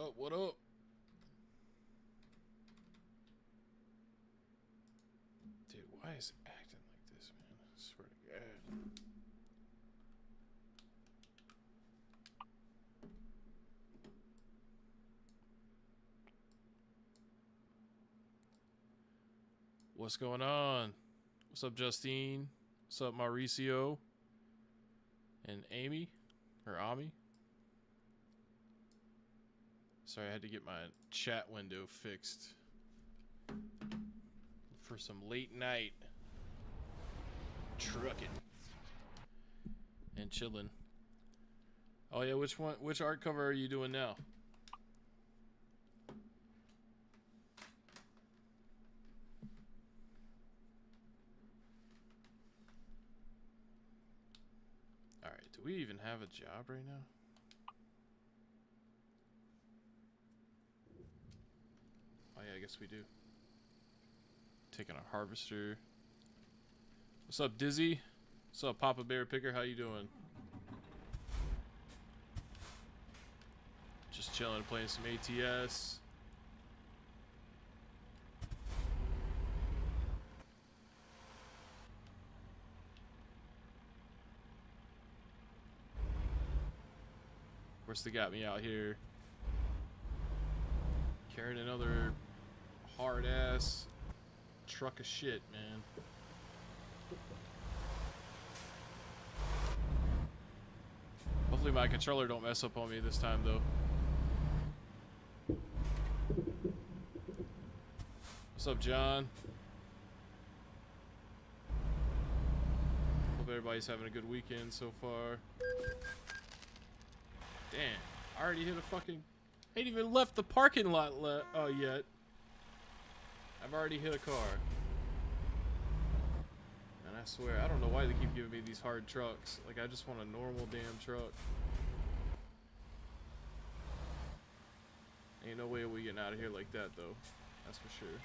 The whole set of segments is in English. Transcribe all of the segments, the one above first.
up? What up? Dude, why is it acting like this, man? I swear to God. What's going on? What's up, Justine? What's up, Mauricio? And Amy? Or Ami? Sorry, I had to get my chat window fixed for some late night trucking and chillin'. Oh yeah, which art cover are you doing now? Alright, do we even have a job right now? Oh yeah, I guess we do. Taking a harvester. What's up, Dizzy? What's up, Papa Bear Picker? How you doing? Just chilling, playing some ATS. Of course, they got me out here carrying another hard-ass truck of shit, man. Hopefully my controller don't mess up on me this time, though. What's up, John? Hope everybody's having a good weekend so far. Damn, I already hit a fucking... I ain't even left the parking lot yet. I've already hit a car. And I swear, I don't know why they keep giving me these hard trucks. Like, I just want a normal damn truck. Ain't no way we getting out of here like that, though. That's for sure.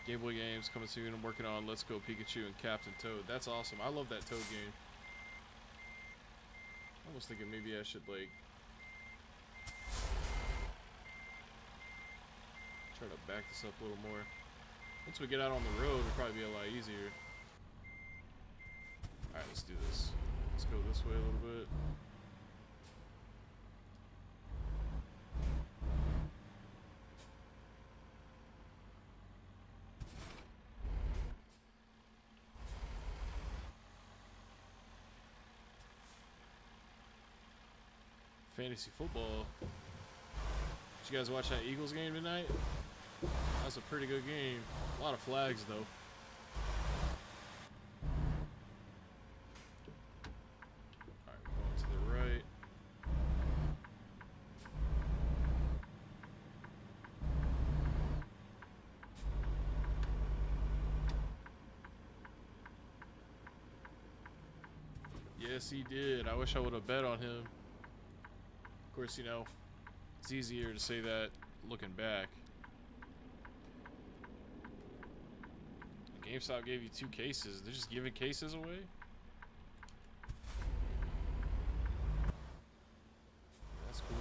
Game Boy games coming soon. I'm working on Let's Go Pikachu and Captain Toad. That's awesome. I love that Toad game. I was thinking maybe I should, like, try to back this up a little more. Once we get out on the road, it'll probably be a lot easier. Alright, let's do this. Let's go this way a little bit. Fantasy football. Did you guys watch that Eagles game tonight? That was a pretty good game. A lot of flags, though. Alright, we're going to the right. Yes, he did. I wish I would have bet on him. Of course, you know, it's easier to say that looking back. GameStop gave you 2 cases. They're just giving cases away? That's cool.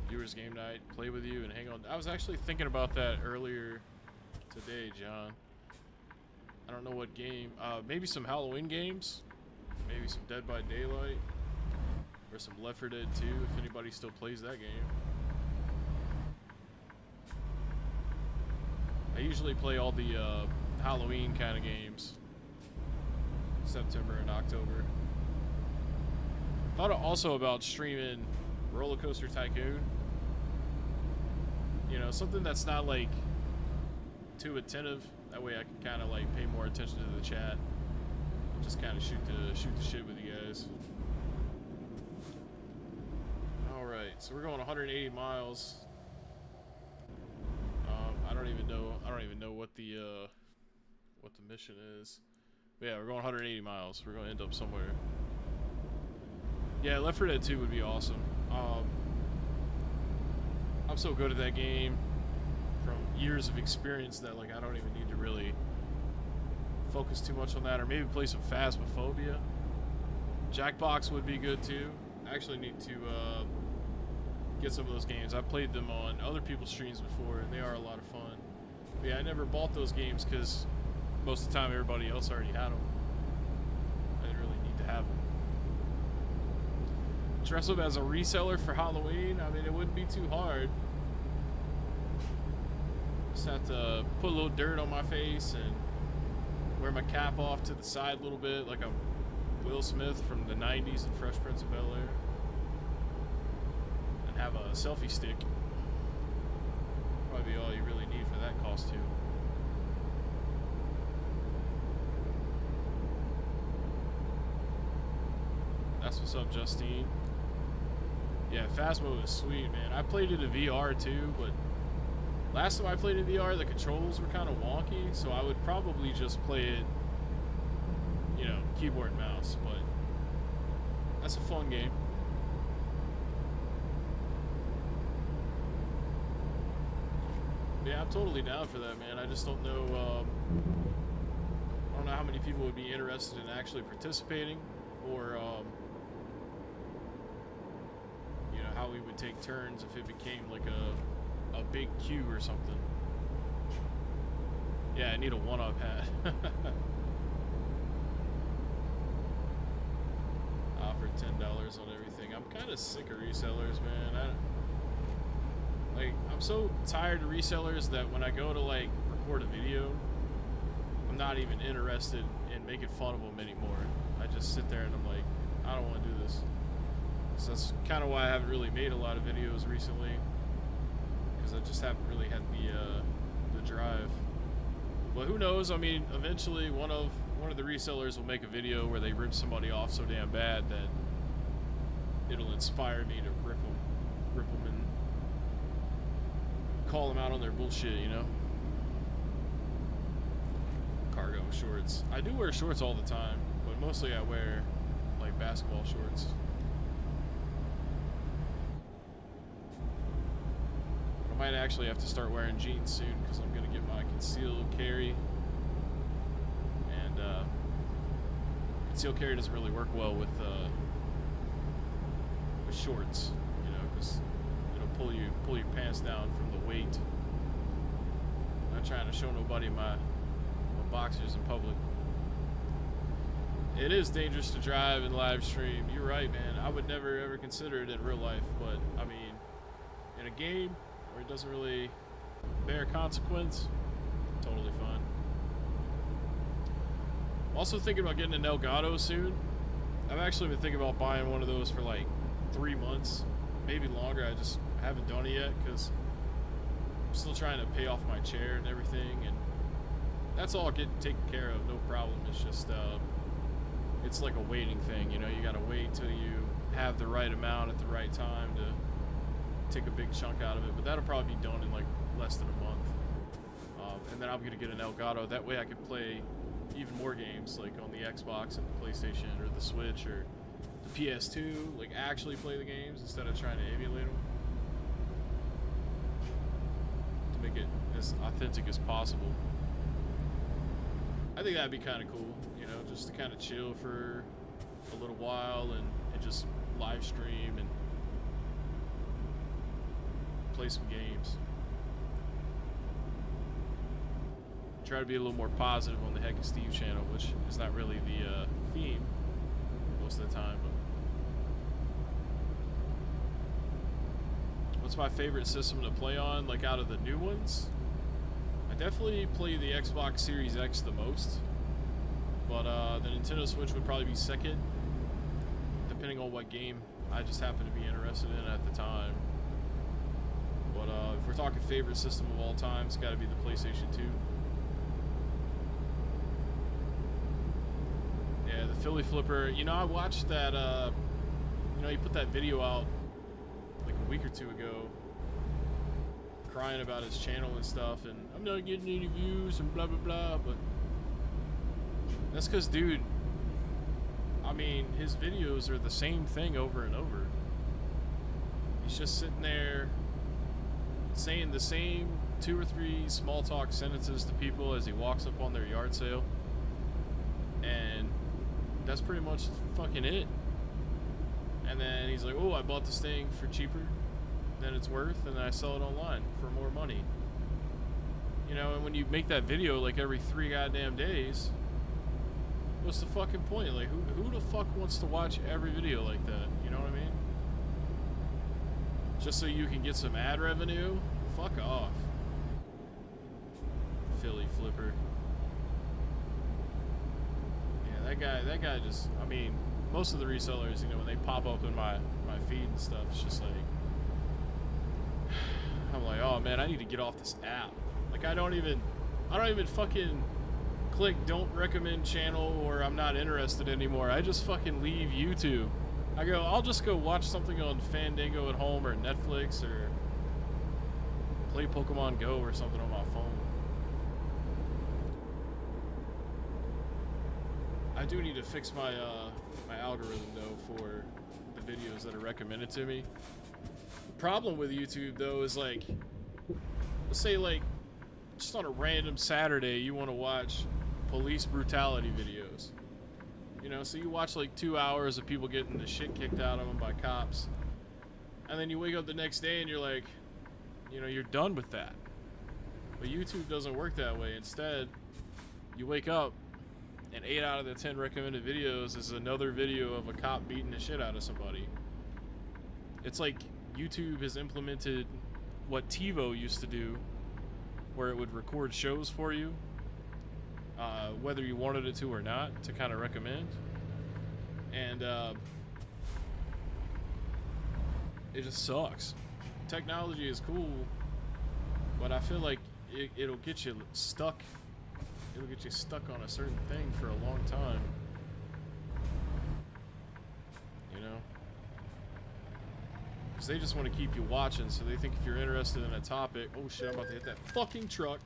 Viewers game night, play with you and hang on. I was actually thinking about that earlier today, John. I don't know what game. Maybe some Halloween games. Maybe some Dead by Daylight. Or some Left 4 Dead 2, if anybody still plays that game. I usually play all the Halloween kind of games. September and October. Thought also about streaming Roller Coaster Tycoon. You know, something that's not like too attentive. That way I can kind of like pay more attention to the chat. Just kind of shoot the shit with you guys. All right, so we're going 180 miles. I don't even know what the mission is. But yeah, we're going 180 miles. We're going to end up somewhere. Yeah, Left 4 Dead 2 would be awesome. I'm so good at that game from years of experience that like I don't even need to really focus too much on that, or maybe play some Phasmophobia. Jackbox would be good too. I actually need to get some of those games. I've played them on other people's streams before, and they are a lot of fun. But yeah, I never bought those games because most of the time everybody else already had them. I didn't really need to have them. Dress up as a reseller for Halloween? I mean, it wouldn't be too hard. Just have to put a little dirt on my face and wear my cap off to the side a little bit, like I'm Will Smith from the 90s in Fresh Prince of Bel-Air. And have a selfie stick. Probably all you really need for that costume. That's what's up, Justine. Yeah, Phasmo is sweet, man. I played it in VR too, but last time I played in VR, the controls were kind of wonky, so I would probably just play it, you know, keyboard and mouse, but that's a fun game. Yeah, I'm totally down for that, man. I just don't know, I don't know how many people would be interested in actually participating, or, you know, how we would take turns if it became like a big queue or something. Yeah, I need a one-up hat. Offered $10 on everything. I'm kind of sick of resellers, man. I'm so tired of resellers that when I go to like record a video, I'm not even interested in making fun of them anymore. I just sit there and I'm like, I don't want to do this. So that's kind of why I haven't really made a lot of videos recently, because I just haven't really had the drive. But who knows? I mean, eventually one of the resellers will make a video where they rip somebody off so damn bad that it'll inspire me to rip them and call them out on their bullshit, you know? Cargo shorts. I do wear shorts all the time, but mostly I wear like basketball shorts. I might actually have to start wearing jeans soon because I'm gonna get my concealed carry, and concealed carry doesn't really work well with shorts, you know, because it'll pull your pants down from the weight. I'm not trying to show nobody my boxers in public. It is dangerous to drive and live stream. You're right, man. I would never ever consider it in real life, but I mean, in a game where it doesn't really bear consequence, totally fine. I'm also thinking about getting an Elgato soon. I've actually been thinking about buying one of those for like 3 months, maybe longer. I just haven't done it yet because I'm still trying to pay off my chair and everything, and that's all getting taken care of, no problem. It's just it's like a waiting thing, you know. You gotta wait till you have the right amount at the right time to take a big chunk out of it, but that'll probably be done in like less than a month. And then I'm gonna get an Elgato. That way I can play even more games, like on the Xbox and the PlayStation or the Switch or the PS2, like actually play the games instead of trying to emulate them, to make it as authentic as possible. I think that'd be kind of cool, you know, just to kind of chill for a little while and just live stream and play some games. Try to be a little more positive on the Heckin Steve channel, which is not really the theme most of the time. But what's my favorite system to play on, like out of the new ones? I definitely play the Xbox Series X the most, but the Nintendo Switch would probably be second, depending on what game I just happen to be interested in at the time. But if we're talking favorite system of all time, it's got to be the PlayStation 2. Yeah, the Philly Flipper. You know, I watched that, you know, he put that video out like a week or two ago, crying about his channel and stuff, and I'm not getting any views and blah, blah, blah, but that's because, dude, I mean, his videos are the same thing over and over. He's just sitting there saying the same 2 or 3 small talk sentences to people as he walks up on their yard sale. And that's pretty much fucking it. And then he's like, oh, I bought this thing for cheaper than it's worth, and then I sell it online for more money. You know, and when you make that video like every 3 goddamn days, what's the fucking point? Like, who the fuck wants to watch every video like that? You know what I mean? Just so you can get some ad revenue? Fuck off. Philly flipper. Yeah, that guy just, I mean, most of the resellers, you know, when they pop up in my feed and stuff, it's just like, I'm like, oh man, I need to get off this app. Like, I don't even fucking click don't recommend channel or I'm not interested anymore. I just fucking leave YouTube. I'll just go watch something on Fandango at home or Netflix or play Pokemon Go or something on my phone. I do need to fix my my algorithm though for the videos that are recommended to me. The problem with YouTube though is, like, let's say like just on a random Saturday you want to watch police brutality videos. You know, so you watch like 2 hours of people getting the shit kicked out of them by cops. And then you wake up the next day and you're like, you know, you're done with that. But YouTube doesn't work that way. Instead, you wake up and 8 out of the 10 recommended videos is another video of a cop beating the shit out of somebody. It's like YouTube has implemented what TiVo used to do, where it would record shows for you, whether you wanted it to or not, to kind of recommend. And it just sucks. Technology is cool, but I feel like it'll get you stuck. It'll get you stuck on a certain thing for a long time. You know? Because they just want to keep you watching, so they think if you're interested in a topic... Oh shit, I'm about to hit that fucking truck.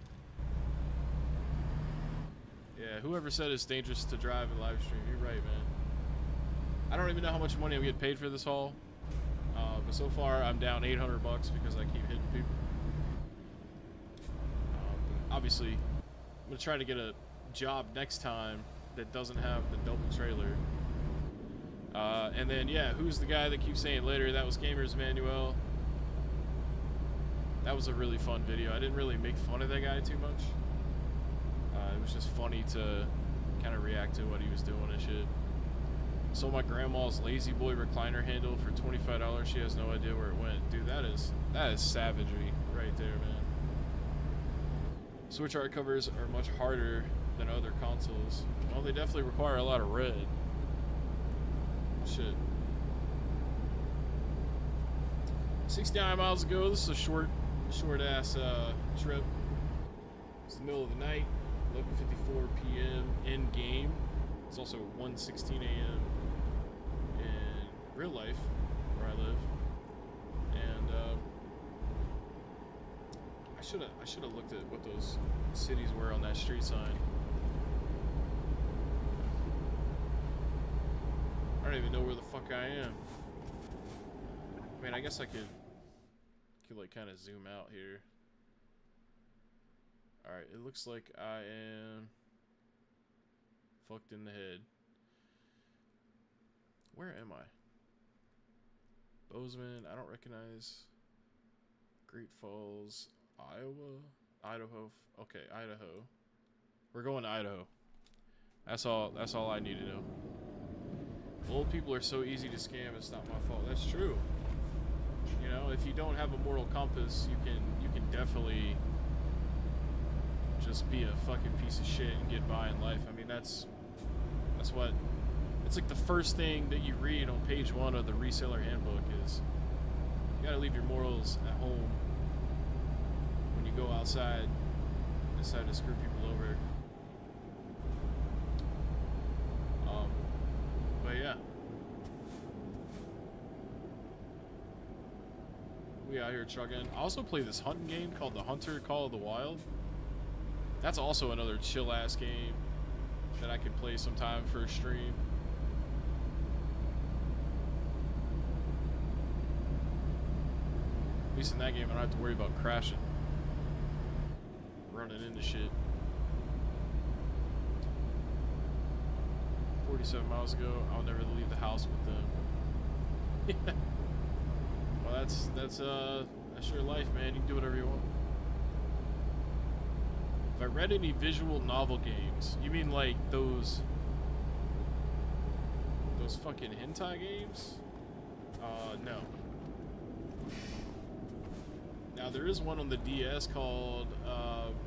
Yeah, whoever said it's dangerous to drive and live stream, you're right, man. I don't even know how much money I'm getting paid for this haul. But so far, I'm down $800 because I keep hitting people. Obviously, I'm going to try to get a job next time that doesn't have the double trailer. And then, yeah, who's the guy that keeps saying later? That was Gamers Manuel. That was a really fun video. I didn't really make fun of that guy too much. It was just funny to kind of react to what he was doing and shit. Sold my grandma's Lazy Boy recliner handle for $25. She has no idea where it went. Dude, that is savagery right there, man. Switch art covers are much harder than other consoles. Well, they definitely require a lot of red. Shit. 69 miles ago. This is a short ass trip. It's the middle of the night. 11:54 p.m. in game. It's also 1:16 a.m. in real life where I live. And I should have looked at what those cities were on that street sign. I don't even know where the fuck I am. I mean, I guess I could like kind of zoom out here. Alright, it looks like I am fucked in the head. Where am I? Bozeman, I don't recognize. Great Falls, Idaho. Okay, Idaho. We're going to Idaho. That's all I need to know. Old people are so easy to scam, it's not my fault. That's true. You know, if you don't have a moral compass, you can definitely just be a fucking piece of shit and get by in life. I mean, that's what it's like. The first thing that you read on page 1 of the reseller handbook is you gotta leave your morals at home when you go outside and decide to screw people over. But yeah, we out here trucking. I also play this hunting game called The Hunter Call of the Wild. That's also another chill ass game that I could play sometime for a stream. But least in that game, I don't have to worry about crashing. Running into shit. 47 miles ago, I'll never leave the house with them. Well, that's your life, man. You can do whatever you want. If I read any visual novel games, you mean like those fucking hentai games? No. Now there is one on the DS called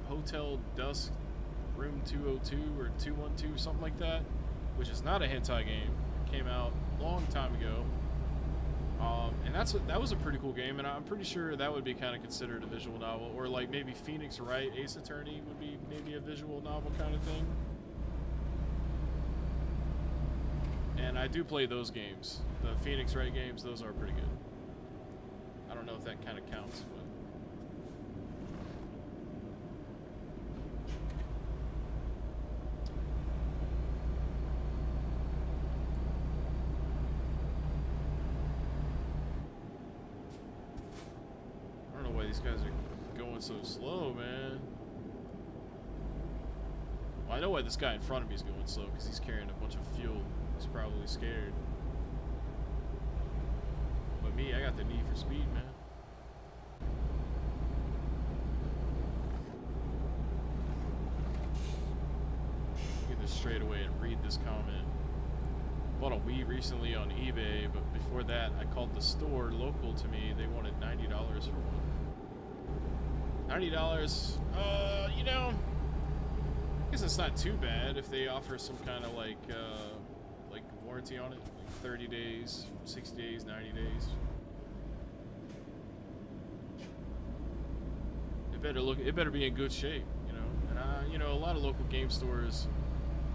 Hotel Dusk Room 202 or 212, something like that, which is not a hentai game. It came out a long time ago. And that was a pretty cool game, and I'm pretty sure that would be kind of considered a visual novel, or like maybe Phoenix Wright Ace Attorney would be maybe a visual novel kind of thing. And I do play those games. The Phoenix Wright games, those are pretty good. I don't know if that kind of counts, but... I don't know why these guys are going so slow, man. Well, I know why this guy in front of me is going slow, because he's carrying a bunch of fuel. He's probably scared. But me, I got the need for speed, man. Get this straight away and read this comment. Bought a Wii recently on eBay, but before that, I called the store local to me. They wanted $90 for one. $90, you know, I guess it's not too bad if they offer some kind of like warranty on it, like 30 days, 60 days, 90 days. It better be in good shape, you know. And you know, a lot of local game stores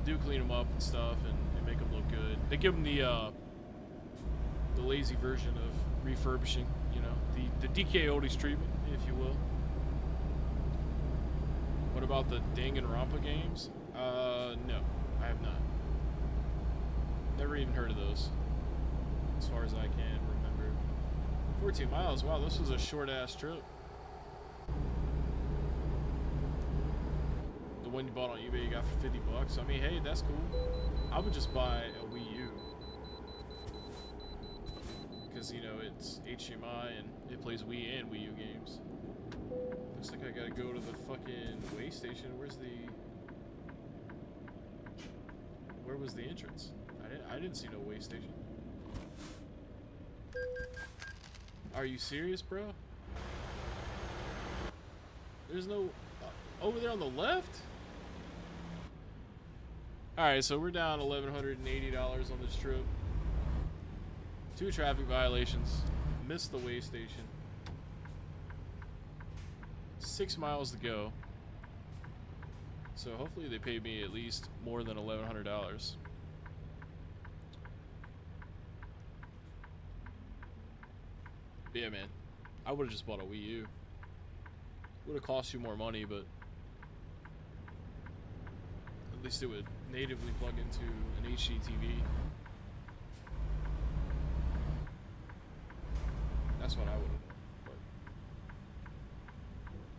do clean them up and stuff, and make them look good. They give them the lazy version of refurbishing, you know, the DK oldies treatment, if you will. What about the Danganronpa games? No, I have not. Never even heard of those, as far as I can remember. 14 miles, wow, this was a short-ass trip. The one you bought on eBay you got for 50 bucks. I mean, hey, that's cool. I would just buy a Wii U. Because, you know, it's HDMI and it plays Wii and Wii U games. Looks like I gotta go to the fucking way station. Where was the entrance? I didn't see no way station. Are you serious, bro? There's no... over there on the left? Alright, so we're down $1,180 on this trip. 2 traffic violations. Missed the way station. 6 miles to go. So hopefully they pay me at least more than $1,100. Yeah, man. I would have just bought a Wii U. Would have cost you more money, but at least it would natively plug into an HD TV. That's what I would have done.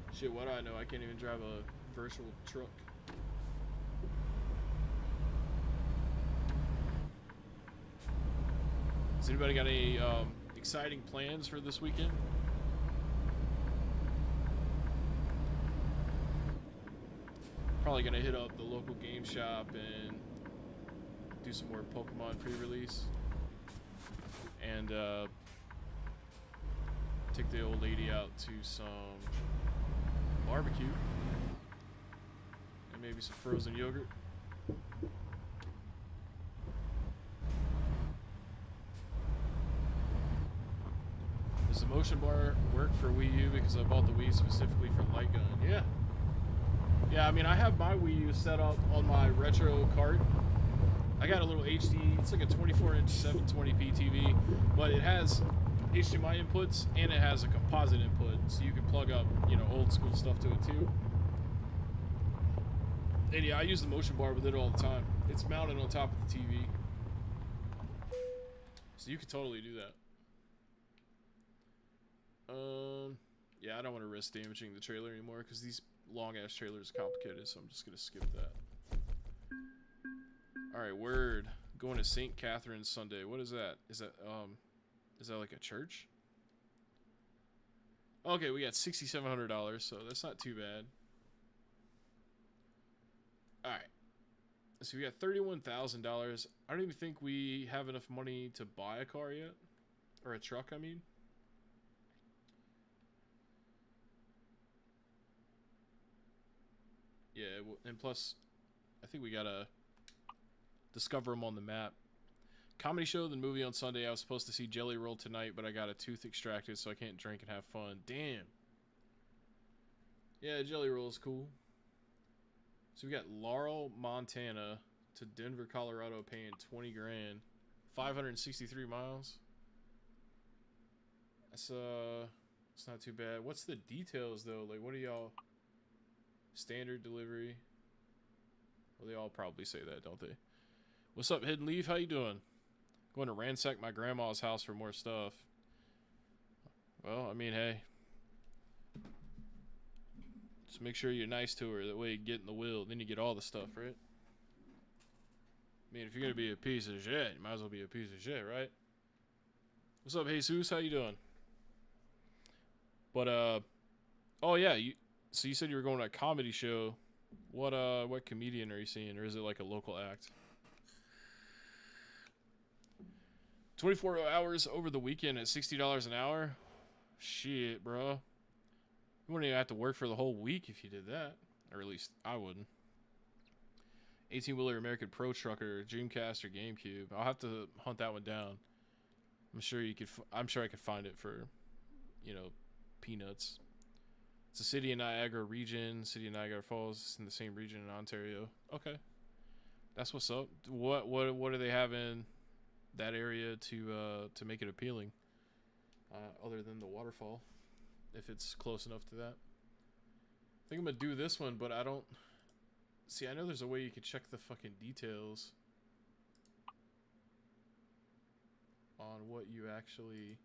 But shit, what do I know? I can't even drive a virtual truck. Has anybody got any exciting plans for this weekend? Probably gonna hit up the local game shop and do some more Pokemon pre-release, and take the old lady out to some barbecue and maybe some frozen yogurt. Does the motion bar work for Wii U? Because I bought the Wii specifically for light gun. Yeah. Yeah, I mean, I have my Wii U set up on my retro cart. I got a little HD, it's like a 24-inch 720p TV, but it has HDMI inputs and it has a composite input, so you can plug up, you know, old school stuff to it too. And yeah, I use the motion bar with it all the time. It's mounted on top of the TV, so you could totally do that. Yeah, I don't want to risk damaging the trailer anymore because these long-ass trailers are complicated, so I'm just gonna skip that. Alright, word. Going to St. Catherine's Sunday. What is that? Is that like a church? Okay, we got $6,700, so that's not too bad. Alright. So we got $31,000. I don't even think we have enough money to buy a car yet. Or a truck, I mean. Yeah, and plus, I think we gotta discover them on the map. Comedy show, then movie on Sunday. I was supposed to see Jelly Roll tonight, but I got a tooth extracted, so I can't drink and have fun. Damn. Yeah, Jelly Roll is cool. So we got Laurel, Montana to Denver, Colorado, paying 20 grand. 563 miles. That's it's not too bad. What's the details though? Like, what are y'all? Standard delivery. Well, they all probably say that, don't they? What's up, Hidden Leaf? How you doing? Going to ransack my grandma's house for more stuff. Well, I mean, hey. Just make sure you're nice to her. That way you get in the will. Then you get all the stuff, right? I mean, if you're going to be a piece of shit, you might as well be a piece of shit, right? What's up, Jesus? How you doing? But, oh, yeah. So you said you were going to a comedy show. What comedian are you seeing? Or is it like a local act? 24 hours over the weekend at $60 an hour? Shit, bro. You wouldn't even have to work for the whole week if you did that. Or at least I wouldn't. 18-wheeler American Pro Trucker, Dreamcast or GameCube. I'll have to hunt that one down. I'm sure you could. I'm sure I could find it for, you know, peanuts. It's a city in Niagara region. City of Niagara Falls in the same region in Ontario. Okay, that's what's up. What do they have in that area to make it appealing? Other than the waterfall, if it's close enough to that. I think I'm gonna do this one, but I don't. See, I know there's a way you could check the fucking details on what you actually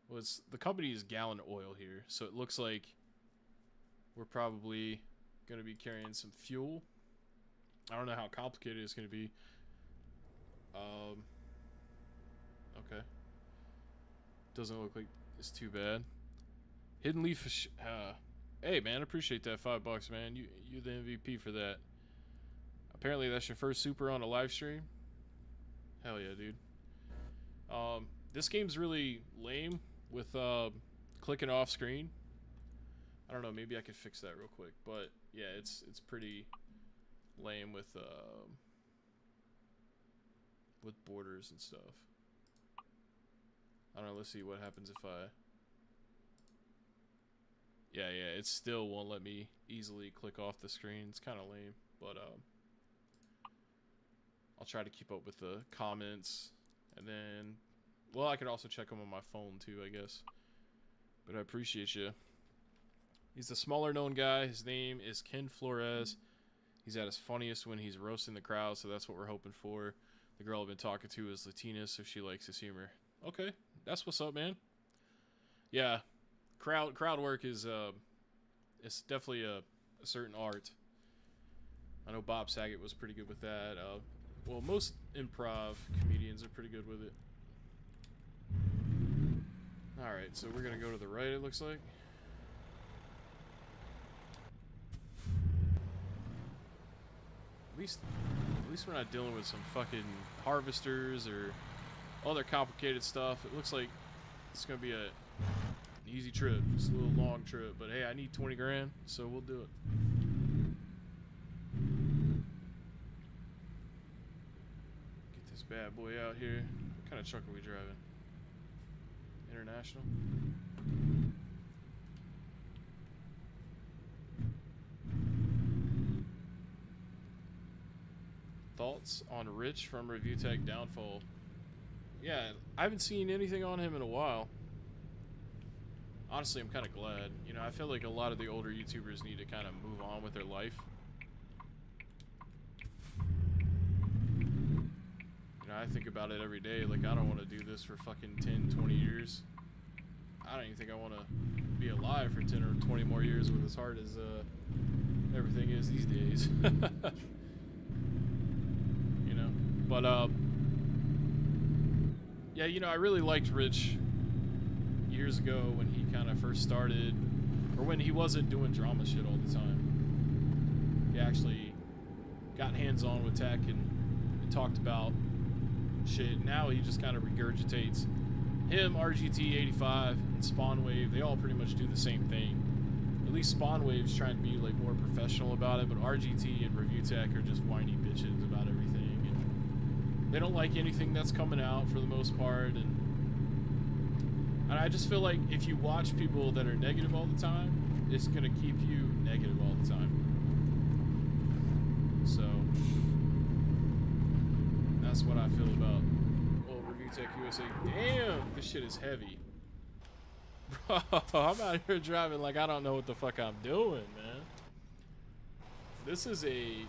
was. The company is Gallon Oil here, so it looks like we're probably going to be carrying some fuel. I don't know how complicated it's going to be. Okay. Doesn't look like it's too bad. Hidden Leaf. Hey man, appreciate that $5, man. You the MVP for that. Apparently that's your first super on a live stream. Hell yeah, dude. This game's really lame with clicking off screen. I don't know, maybe I could fix that real quick, but yeah, it's pretty lame with borders and stuff. I don't know, let's see what happens if I. Yeah, it still won't let me easily click off the screen. It's kind of lame, but I'll try to keep up with the comments, and then, well, I could also check them on my phone too, I guess. But I appreciate you. He's the smaller known guy. His name is Ken Flores. He's at his funniest when he's roasting the crowd, so that's what we're hoping for. The girl I've been talking to is Latina, so she likes his humor. Okay, that's what's up, man. Yeah. Crowd work is it's definitely a certain art. I know Bob Saget was pretty good with that. Well, most improv comedians are pretty good with it. Alright, so we're gonna go to the right, it looks like. At least we're not dealing with some fucking harvesters or other complicated stuff. It looks like it's gonna be an easy trip, just a little long trip. But hey, I need 20 grand, so we'll do it. Get this bad boy out here. What kind of truck are we driving? International? Thoughts on Rich from Review Tech Downfall? Yeah, I haven't seen anything on him in a while. Honestly, I'm kind of glad. You know, I feel like a lot of the older YouTubers need to kind of move on with their life. You know, I think about it every day. Like, I don't want to do this for fucking 10, 20 years. I don't even think I want to be alive for 10 or 20 more years with as hard as everything is these days. You know, but yeah, you know, I really liked Rich years ago when he kind of first started, or when he wasn't doing drama shit all the time. He actually got hands-on with tech and talked about shit. Now he just kind of regurgitates. Him, RGT85, and Spawnwave, they all pretty much do the same thing. At least Spawnwave's trying to be like more professional about it, but RGT and Review Tech are just whiny bitches about everything. And they don't like anything that's coming out for the most part. And I just feel like if you watch people that are negative all the time, it's gonna keep you negative all the time. So that's what I feel about Review Tech USA. Damn, this shit is heavy. Bro, I'm out here driving like I don't know what the fuck I'm doing, man. This is a...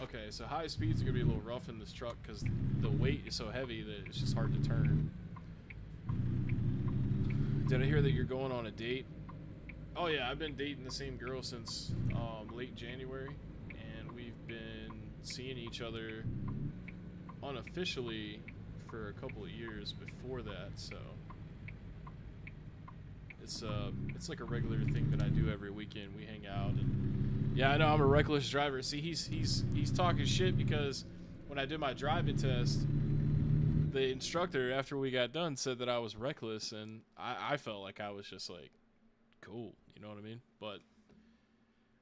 Okay, so high speeds are gonna be a little rough in this truck because the weight is so heavy that it's just hard to turn. Did I hear that you're going on a date? Oh yeah, I've been dating the same girl since late January, and we've been seeing each other unofficially for a couple of years before that, so it's like a regular thing that I do every weekend. We hang out, and yeah, I know I'm a reckless driver. See, he's talking shit because when I did my driving test, the instructor, after we got done, said that I was reckless, and I felt like I was just like, cool, you know what I mean? But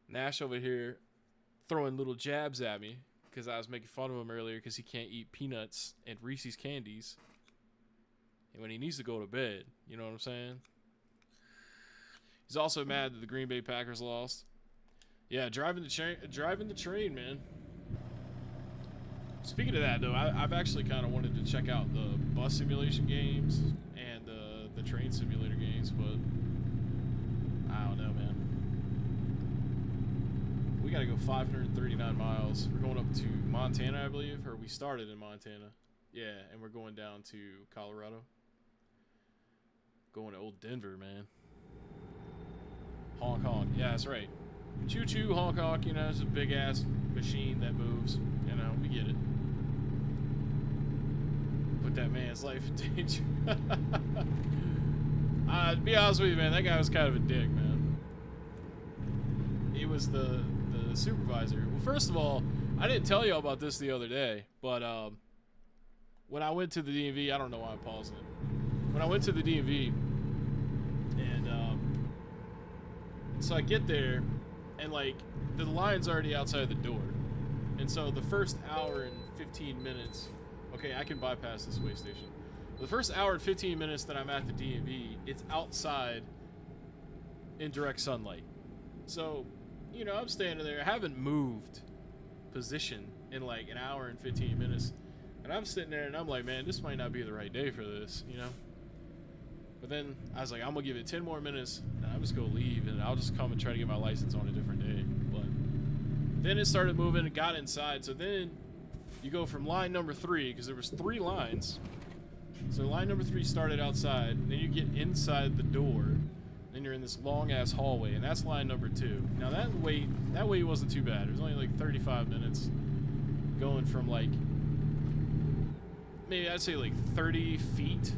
Nash over here throwing little jabs at me because I was making fun of him earlier because he can't eat peanuts and Reese's candies, and when he needs to go to bed, you know what I'm saying? He's also mad that the Green Bay Packers lost. Yeah, driving the train, man. Speaking of that, though, I've actually kind of wanted to check out the bus simulation games and the train simulator games, but I don't know, man. We got to go 539 miles. We're going up to Montana, I believe, or we started in Montana. Yeah, and we're going down to Colorado. Going to old Denver, man. Honk, honk. Yeah, that's right. Choo-choo, honk, honk. You know, it's a big-ass machine that moves. You know, we get it. Put that man's life in danger. To be honest with you, man, that guy was kind of a dick, man. He was the supervisor. Well, first of all, I didn't tell y'all about this the other day, but when I went to the DMV, I don't know why I'm pausing it. When I went to the DMV, and so I get there, and like the line's already outside the door, and so the first hour and 15 minutes, okay, I can bypass this way station. The first hour and 15 minutes that I'm at the DMV, it's outside in direct sunlight. So, you know, I'm standing there, I haven't moved position in like an hour and 15 minutes, and I'm sitting there and I'm like, man, this might not be the right day for this, you know? But then I was like, I'm gonna give it 10 more minutes and I'm just gonna leave and I'll just come and try to get my license on a different day. But then it started moving and got inside. So then you go from line number 3, because there was 3 lines. So line number 3 started outside, then you get inside the door, then you're in this long ass hallway, and that's line number 2. Now that wait wasn't too bad. It was only like 35 minutes going from like, maybe I'd say like 30 feet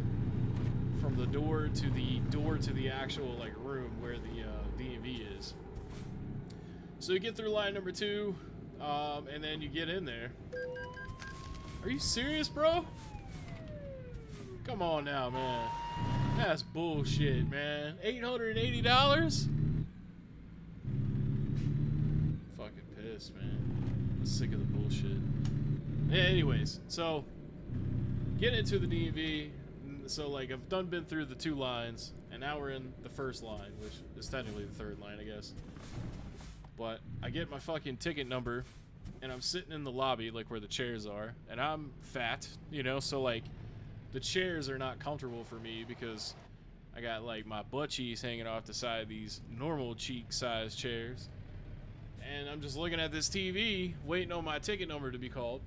from the door to the actual like room where the DMV is. So you get through line number 2, and then you get in there. Are you serious, bro? Come on now, man. That's bullshit, man. $880? Fucking pissed, man. I'm sick of the bullshit. Yeah, anyways, so get into the DMV. So like I've been through the 2 lines, and now we're in the first line, which is technically the 3rd line, I guess. But I get my fucking ticket number, and I'm sitting in the lobby, like where the chairs are, and I'm fat, you know, so like the chairs are not comfortable for me because I got like my butt cheeks hanging off the side of these normal cheek size chairs, and I'm just looking at this TV waiting on my ticket number to be called.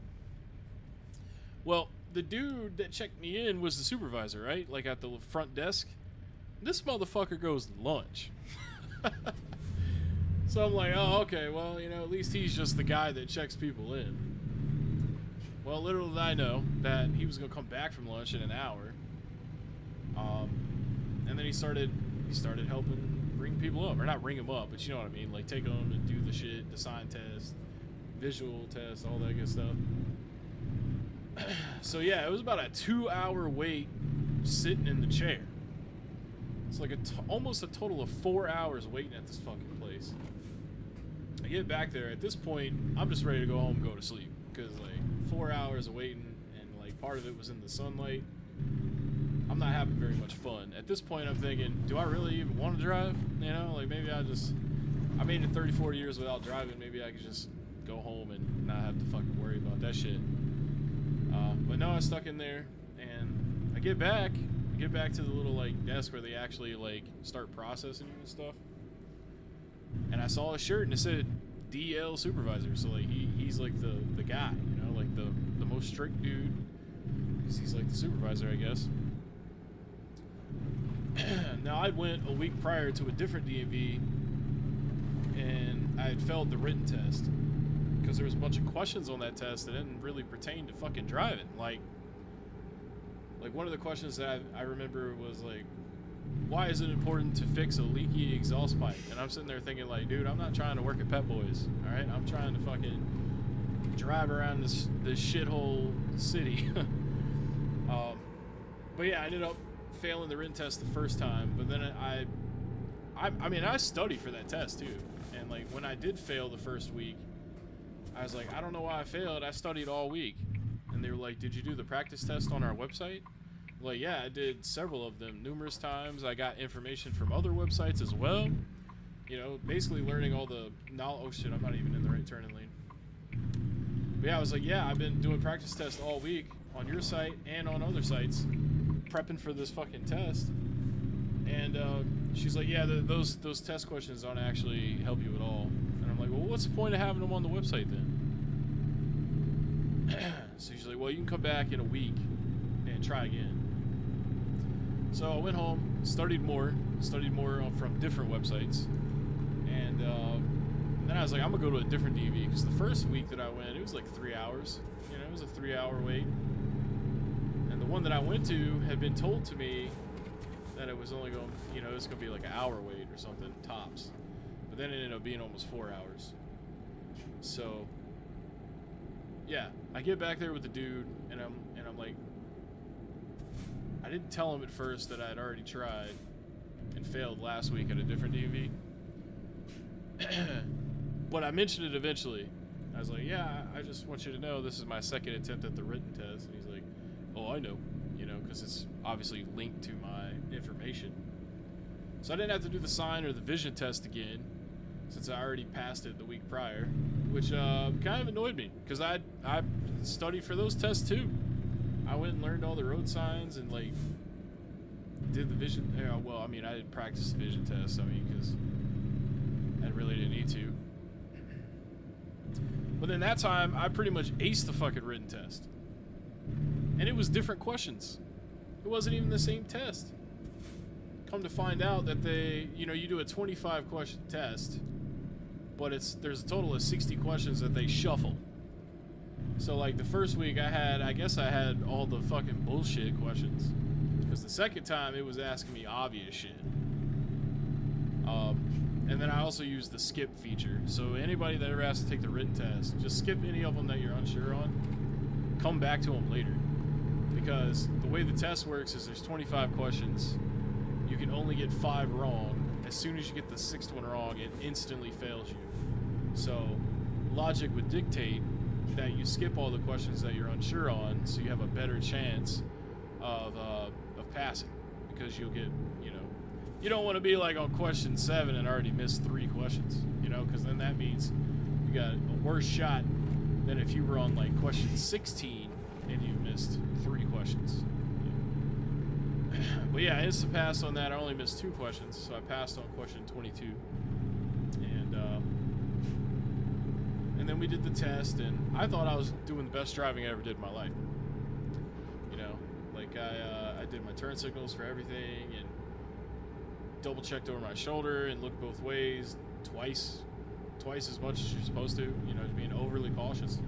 Well, the dude that checked me in was the supervisor, right? Like at the front desk. This motherfucker goes lunch. So I'm like, oh, okay, well, you know, at least he's just the guy that checks people in. Well, little did I know that he was gonna come back from lunch in an hour. And then he started helping bring people up, or not bring them up, but you know what I mean, like take them and do the shit, the sign test, visual test, all that good stuff. So yeah, it was about a 2-hour wait sitting in the chair. It's like almost a total of 4 hours waiting at this fucking place. I get back there. At this point, I'm just ready to go home and go to sleep, because like 4 hours of waiting, and like part of it was in the sunlight. I'm not having very much fun. At this point, I'm thinking, do I really even want to drive? You know, like maybe I made it 34 years without driving. Maybe I could just go home and not have to fucking worry about that shit. But no, I stuck in there, and I get back to the little like desk where they actually like start processing you and stuff. And I saw a shirt and it said DL supervisor. So like he's like the guy, you know, like the most strict dude, because he's like the supervisor, I guess. Now I went a week prior to a different DMV, and I had failed the written test because there was a bunch of questions on that test that didn't really pertain to fucking driving. Like one of the questions that I remember was like, why is it important to fix a leaky exhaust pipe? And I'm sitting there thinking like, dude, I'm not trying to work at Pep Boys, all right? I'm trying to fucking drive around this shithole city. But yeah, I ended up failing the written test the first time, but then I mean, I studied for that test too. And like when I did fail the first week, I was like, I don't know why I failed. I studied all week. And they were like, did you do the practice test on our website? Like, yeah, I did several of them numerous times. I got information from other websites as well. You know, basically learning all the knowledge. Oh shit, I'm not even in the right turning lane. But yeah, I was like, yeah, I've been doing practice tests all week on your site and on other sites, prepping for this fucking test. And she's like, yeah, those test questions don't actually help you at all. And I'm like, well, what's the point of having them on the website then? So she's like, well, you can come back in a week and try again. So I went home, studied more from different websites, and then I was like, I'm gonna go to a different DV, because the first week that I went, it was like 3 hours. You know, it was a 3-hour wait. And the one that I went to had been told to me that it was only going, you know, it's gonna be like an hour wait or something tops. But then it ended up being almost 4 hours. So yeah, I get back there with the dude, and I'm like, I didn't tell him at first that I had already tried and failed last week at a different DMV. But I mentioned it eventually. I was like, yeah, I just want you to know this is my second attempt at the written test. And he's like, oh, I know, you know, because it's obviously linked to my information. So I didn't have to do the sign or the vision test again, since I already passed it the week prior, which kind of annoyed me, because I studied for those tests too. I went and learned all the road signs and like did the vision. Well, I mean, I didn't practice the vision test. I mean, because I really didn't need to. But then that time, I pretty much aced the fucking written test, and it was different questions. It wasn't even the same test. Come to find out that they, you know, you do a 25 question test, but there's a total of 60 questions that they shuffle. So like the first week I guess I had all the fucking bullshit questions, because the second time it was asking me obvious shit. And then I also used the skip feature. So anybody that ever has to take the written test, just skip any of them that you're unsure on. Come back to them later, because the way the test works is there's 25 questions. You can only get 5 wrong. As soon as you get the 6th one wrong, it instantly fails you. So logic would dictate that you skip all the questions that you're unsure on, so you have a better chance of passing, because you'll get, you know, you don't want to be like on question 7 and already miss 3 questions, you know, because then that means you got a worse shot than if you were on like question 16 and you missed 3 questions. But yeah, I instant passed on that. I only missed 2 questions, so I passed on question 22. And then we did the test, and I thought I was doing the best driving I ever did in my life. You know, like I did my turn signals for everything, and double checked over my shoulder and looked both ways twice as much as you're supposed to, you know, being overly cautious.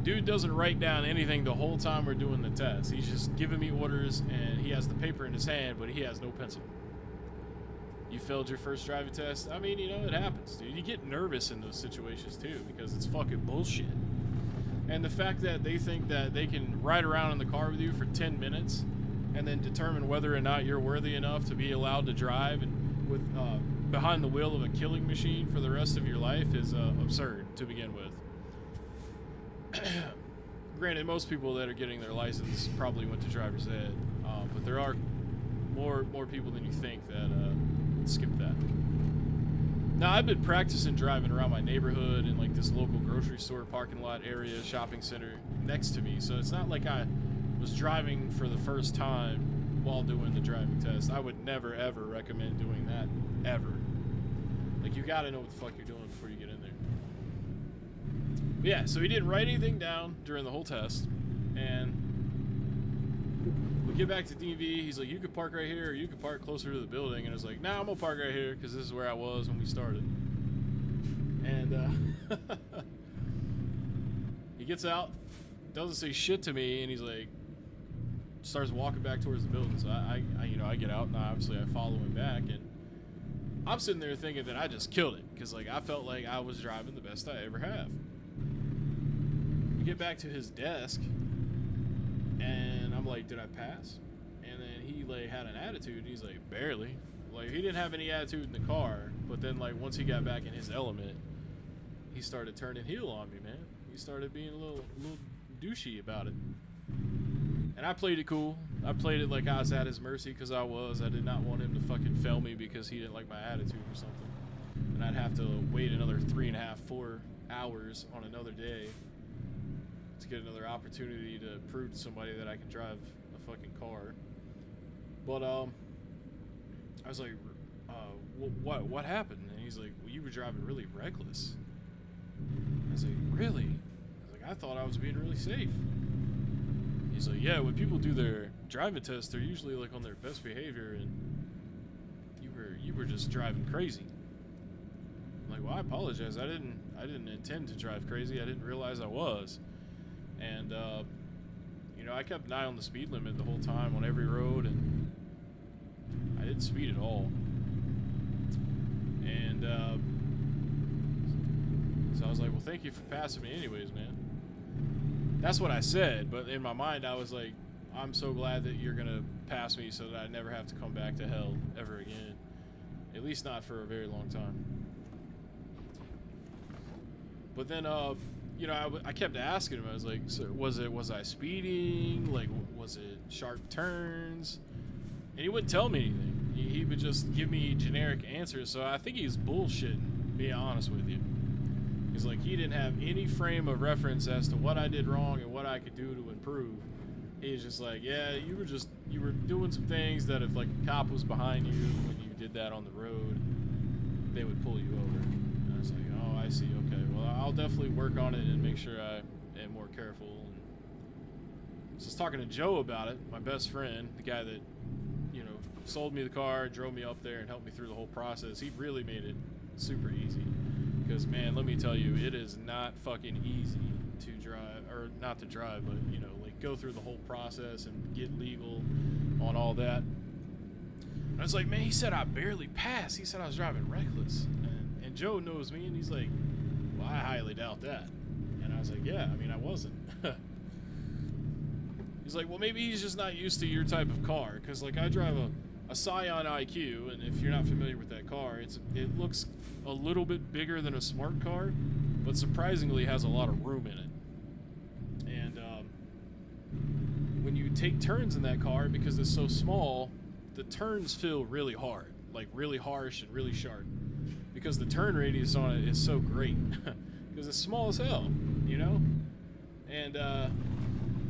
Dude doesn't write down anything the whole time we're doing the test. He's just giving me orders, and he has the paper in his hand, but he has no pencil. You failed your first driving test? I mean, you know, it happens, dude. You get nervous in those situations, too, because it's fucking bullshit. And the fact that they think that they can ride around in the car with you for 10 minutes and then determine whether or not you're worthy enough to be allowed to drive and with behind the wheel of a killing machine for the rest of your life is absurd to begin with. Granted, most people that are getting their license probably went to driver's ed, but there are more people than you think that skip that. Now, I've been practicing driving around my neighborhood in like this local grocery store parking lot area, shopping center next to me, so it's not like I was driving for the first time while doing the driving test. I would never ever recommend doing that ever. Like, you gotta know what the fuck you're doing before you get in there. But yeah, so he didn't write anything down during the whole test, and we get back to DV. He's like, you could park right here, or you could park closer to the building. And I was like, nah, I'm gonna park right here because this is where I was when we started. And he gets out, doesn't say shit to me, and he's like, starts walking back towards the building. So I get out, and obviously I follow him back, and I'm sitting there thinking that I just killed it because like I felt like I was driving the best I ever have. We get back to his desk, and I'm like, did I pass? And then he like had an attitude. He's like, barely. Like, he didn't have any attitude in the car, but then like once he got back in his element, he started turning heel on me, man. He started being a little douchey about it. And I played it cool. I played it like I was at his mercy because I did not want him to fucking fail me because he didn't like my attitude or something. And I'd have to wait another 3.5, 4 hours on another day to get another opportunity to prove to somebody that I can drive a fucking car. But I was like, what happened? And he's like, well, you were driving really reckless. I was like, really? I was like, I thought I was being really safe. He's like, yeah, when people do their driving test, they're usually like on their best behavior, and you were just driving crazy. I'm like, well, I apologize. I didn't intend to drive crazy. I didn't realize I was. And you know, I kept an eye on the speed limit the whole time on every road, and I didn't speed at all. And so I was like, well, thank you for passing me anyways, man. That's what I said, but in my mind I was like, I'm so glad that you're gonna pass me so that I never have to come back to hell ever again. At least not for a very long time. But then you know, I kept asking him. I was like, so was I speeding? Like, was it sharp turns? And he wouldn't tell me anything. He would just give me generic answers. So I think he's bullshitting, being honest with you. He's like, he didn't have any frame of reference as to what I did wrong and what I could do to improve. He's just like, yeah, you were doing some things that if like a cop was behind you when you did that on the road, they would pull you over. And I was like, oh, I see. Okay, well, I'll definitely work on it and make sure I am more careful. And I was just talking to Joe about it, my best friend, the guy that, you know, sold me the car, drove me up there, and helped me through the whole process. He really made it super easy. Because, man, let me tell you, it is not fucking easy to drive, or not to drive, but, you know, like, go through the whole process and get legal on all that. And I was like, man, he said I barely passed. He said I was driving reckless. And Joe knows me, and he's like, well, I highly doubt that. And I was like, yeah, I mean, I wasn't. He's like, well, maybe he's just not used to your type of car. Because, like, I drive a Scion IQ, and if you're not familiar with that car, it looks a little bit bigger than a smart car, but surprisingly has a lot of room in it. And when you take turns in that car, because it's so small, the turns feel really hard, like really harsh and really sharp, because the turn radius on it is so great, because it's small as hell, you know. And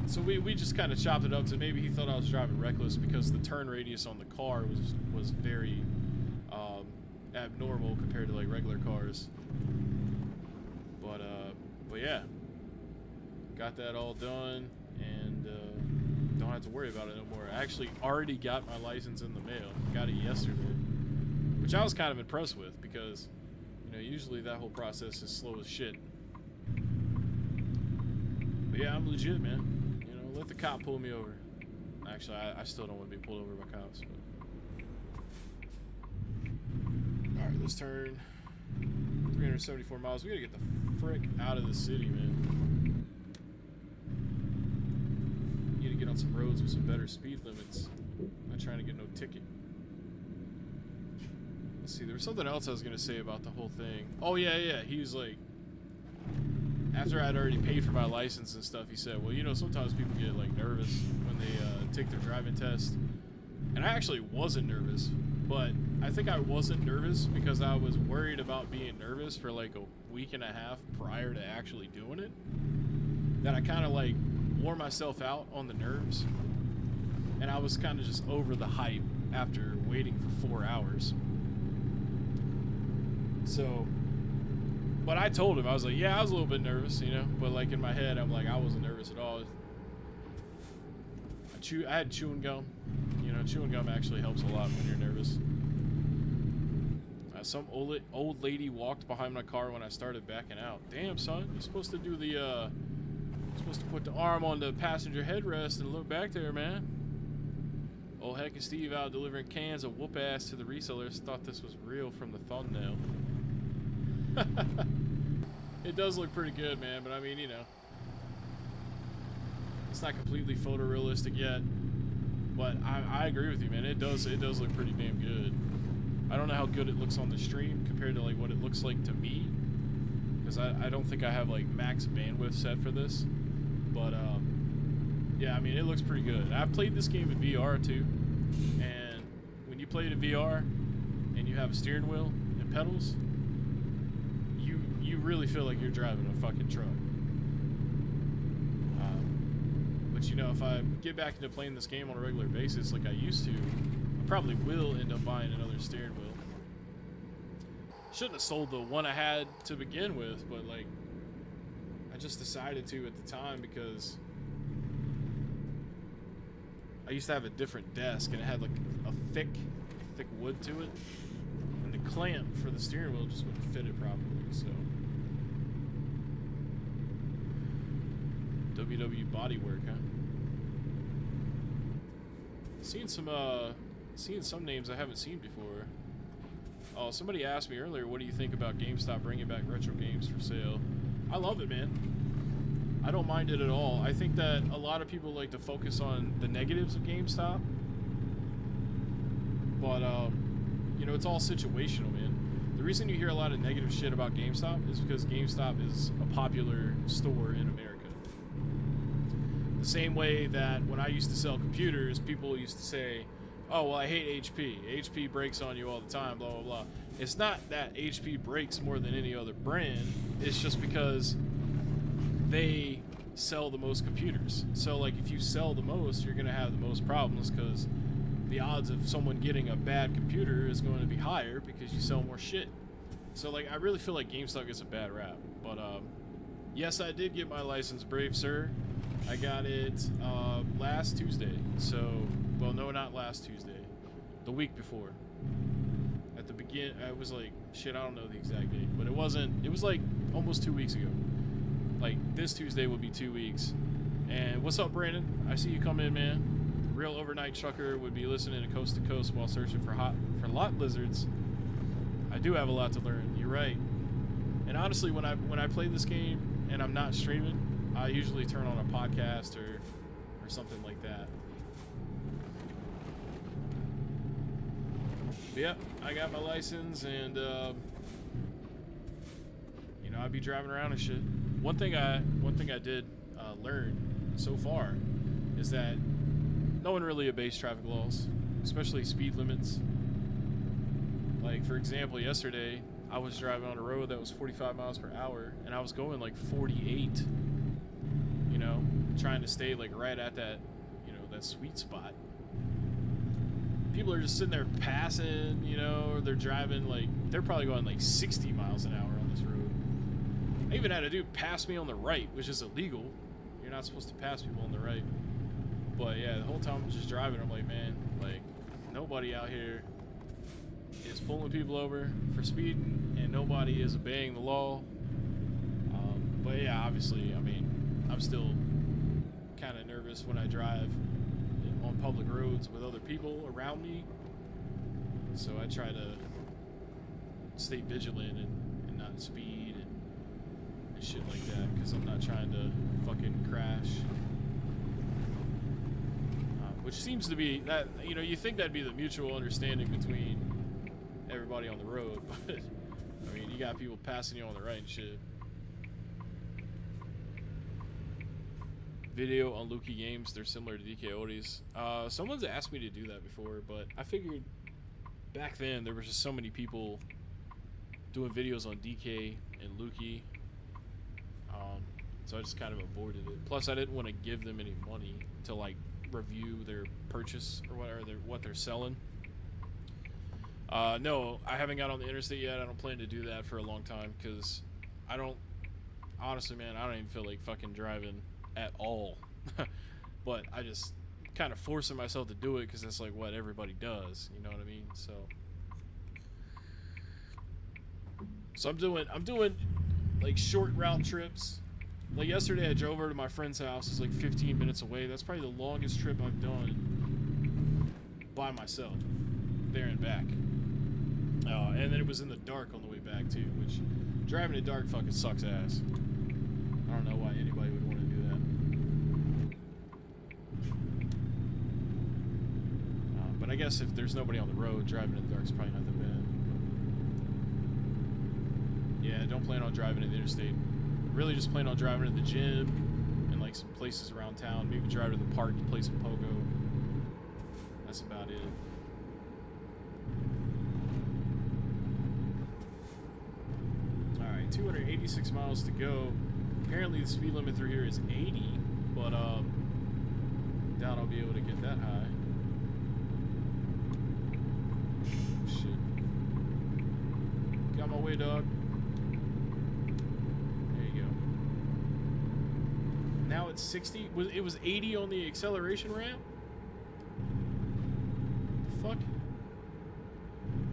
so we just kind of chopped it up to maybe he thought I was driving reckless because the turn radius on the car was very abnormal compared to like regular cars. But yeah, got that all done, and don't have to worry about it no more. I actually already got my license in the mail. Got it yesterday, which I was kind of impressed with because, you know, usually that whole process is slow as shit. But yeah, I'm legit, man. You know, let the cop pull me over. Actually, I still don't want to be pulled over by cops. But... All right, let's turn. 374 miles. We gotta get the frick out of the city, man. Need to get on some roads with some better speed limits. I'm not trying to get no ticket. Let's see, there was something else I was gonna say about the whole thing. Oh yeah, he was like, after I'd already paid for my license and stuff, he said, well, you know, sometimes people get like nervous when they take their driving test. And I actually wasn't nervous, but I think I wasn't nervous because I was worried about being nervous for like a week and a half prior to actually doing it. That I kind of like wore myself out on the nerves. And I was kind of just over the hype after waiting for 4 hours. So, but I told him, I was like, yeah, I was a little bit nervous, you know, but like in my head, I'm like, I wasn't nervous at all. I had chewing gum. You know, chewing gum actually helps a lot when you're nervous. Some old lady walked behind my car when I started backing out. Damn, son, you're supposed to do the, you're supposed to put the arm on the passenger headrest and look back there, man. Old Heckin Steve out delivering cans of whoop ass to the resellers. Thought this was real from the thumbnail. It does look pretty good, man, but I mean, you know, it's not completely photorealistic yet. But I agree with you, man. It does look pretty damn good. I don't know how good it looks on the stream compared to like what it looks like to me, because I don't think I have like max bandwidth set for this. But yeah, I mean, it looks pretty good. I've played this game in VR too, and when you play it in VR and you have a steering wheel and pedals, you really feel like you're driving a fucking truck. But you know, if I get back into playing this game on a regular basis like I used to, I probably will end up buying another steering wheel. Shouldn't have sold the one I had to begin with, but like, I just decided to at the time because I used to have a different desk and it had like a thick wood to it, and the clamp for the steering wheel just wouldn't fit it properly. So WW Bodywork, huh? Seeing some names I haven't seen before. Oh, somebody asked me earlier, what do you think about GameStop bringing back retro games for sale? I love it, man. I don't mind it at all. I think that a lot of people like to focus on the negatives of GameStop, but you know, it's all situational, man. The reason you hear a lot of negative shit about GameStop is because GameStop is a popular store in America. The same way that when I used to sell computers, people used to say, oh, well, I hate HP. HP breaks on you all the time, blah, blah, blah. It's not that HP breaks more than any other brand. It's just because they sell the most computers. So, like, if you sell the most, you're going to have the most problems because the odds of someone getting a bad computer is going to be higher because you sell more shit. So, like, I really feel like GameStop gets a bad rap. But, yes, I did get my license, brave sir. I got it last Tuesday. So, well, no, not last Tuesday. The week before. At the begin, I was like, shit, I don't know the exact date, but it wasn't. It was like almost 2 weeks ago. Like this Tuesday will be 2 weeks. And what's up, Brandon? I see you come in, man. Real overnight trucker would be listening to Coast to Coast while searching for lot lizards. I do have a lot to learn. You're right. And honestly, when I play this game and I'm not streaming, I usually turn on a podcast or something like that. But yeah, I got my license, and you know, I'd be driving around and shit. One thing I did learn so far is that no one really obeys traffic laws, especially speed limits. Like, for example, yesterday I was driving on a road that was 45 miles per hour, and I was going like 48. You know, trying to stay like right at that, you know, that sweet spot. People are just sitting there passing, you know, or they're driving like, they're probably going like 60 miles an hour on this road. I even had a dude pass me on the right, which is illegal. You're not supposed to pass people on the right. But yeah, the whole time I'm just driving, I'm like, man, like, nobody out here is pulling people over for speeding, and nobody is obeying the law. But yeah, obviously, I mean, I'm still kind of nervous when I drive on public roads with other people around me. So I try to stay vigilant and not speed and shit like that, because I'm not trying to fucking crash. Which seems to be that, you know, you think that'd be the mutual understanding between everybody on the road, but I mean, you got people passing you on the right and shit. Video on Lukey games, they're similar to DK Odie's. Someone's asked me to do that before, but I figured back then there were just so many people doing videos on DK and Lukey, so I just kind of avoided it. Plus, I didn't want to give them any money to like review their purchase or what they're selling. No, I haven't got on the interstate yet. I don't plan to do that for a long time, because I don't, honestly, man, I don't even feel like fucking driving at all. But I just kind of forcing myself to do it because that's like what everybody does, you know what I mean? So I'm doing like short route trips. Like yesterday I drove over to my friend's house. It's like 15 minutes away. That's probably the longest trip I've done by myself, there and back. And then it was in the dark on the way back too, which driving in the dark fucking sucks ass. I don't know why anybody would want to do that. But I guess if there's nobody on the road, driving in the dark is probably not that bad. Yeah, don't plan on driving in the interstate. Really just plan on driving to the gym and like some places around town. Maybe drive to the park to play some pogo. That's about it. Alright, 286 miles to go. Apparently the speed limit through here is 80, but doubt I'll be able to get that high. Shit. Got my way, dog. Now it's 60. It was 80 on the acceleration ramp? Fuck.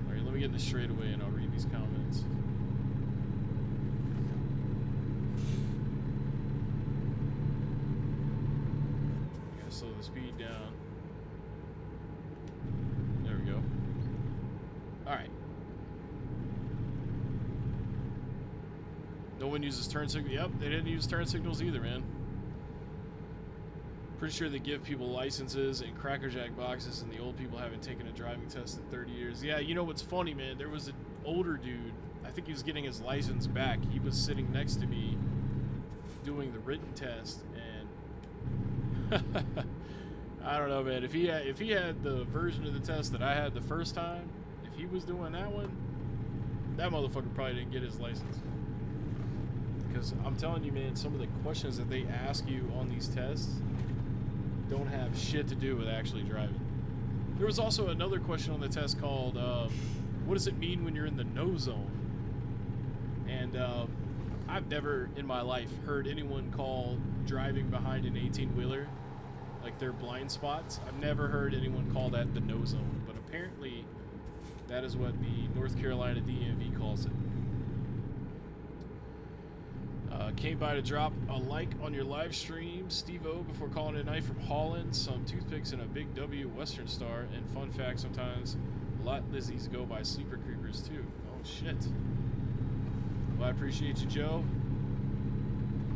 Alright, let me get in the straightaway and I'll read these comments. Gotta slow the speed down. There we go. Alright. No one uses turn signals. Yep, they didn't use turn signals either, man. Pretty sure they give people licenses and crackerjack boxes, and the old people haven't taken a driving test in 30 years. Yeah, you know what's funny, man? There was an older dude. I think he was getting his license back. He was sitting next to me doing the written test, and I don't know, man. If he had the version of the test that I had the first time, if he was doing that one, that motherfucker probably didn't get his license. Because I'm telling you, man, some of the questions that they ask you on these tests don't have shit to do with actually driving. There was also another question on the test called, what does it mean when you're in the no zone? And I've never in my life heard anyone call driving behind an 18-wheeler like their blind spots. I've never heard anyone call that the no zone, but apparently that is what the North Carolina DMV calls it. Came by to drop a like on your live stream, Steve-O, before calling it a night from Holland. Some toothpicks and a big W Western Star. And fun fact, sometimes a lot Lizzies go by sleeper creepers too. Oh shit. Well, I appreciate you, Joe.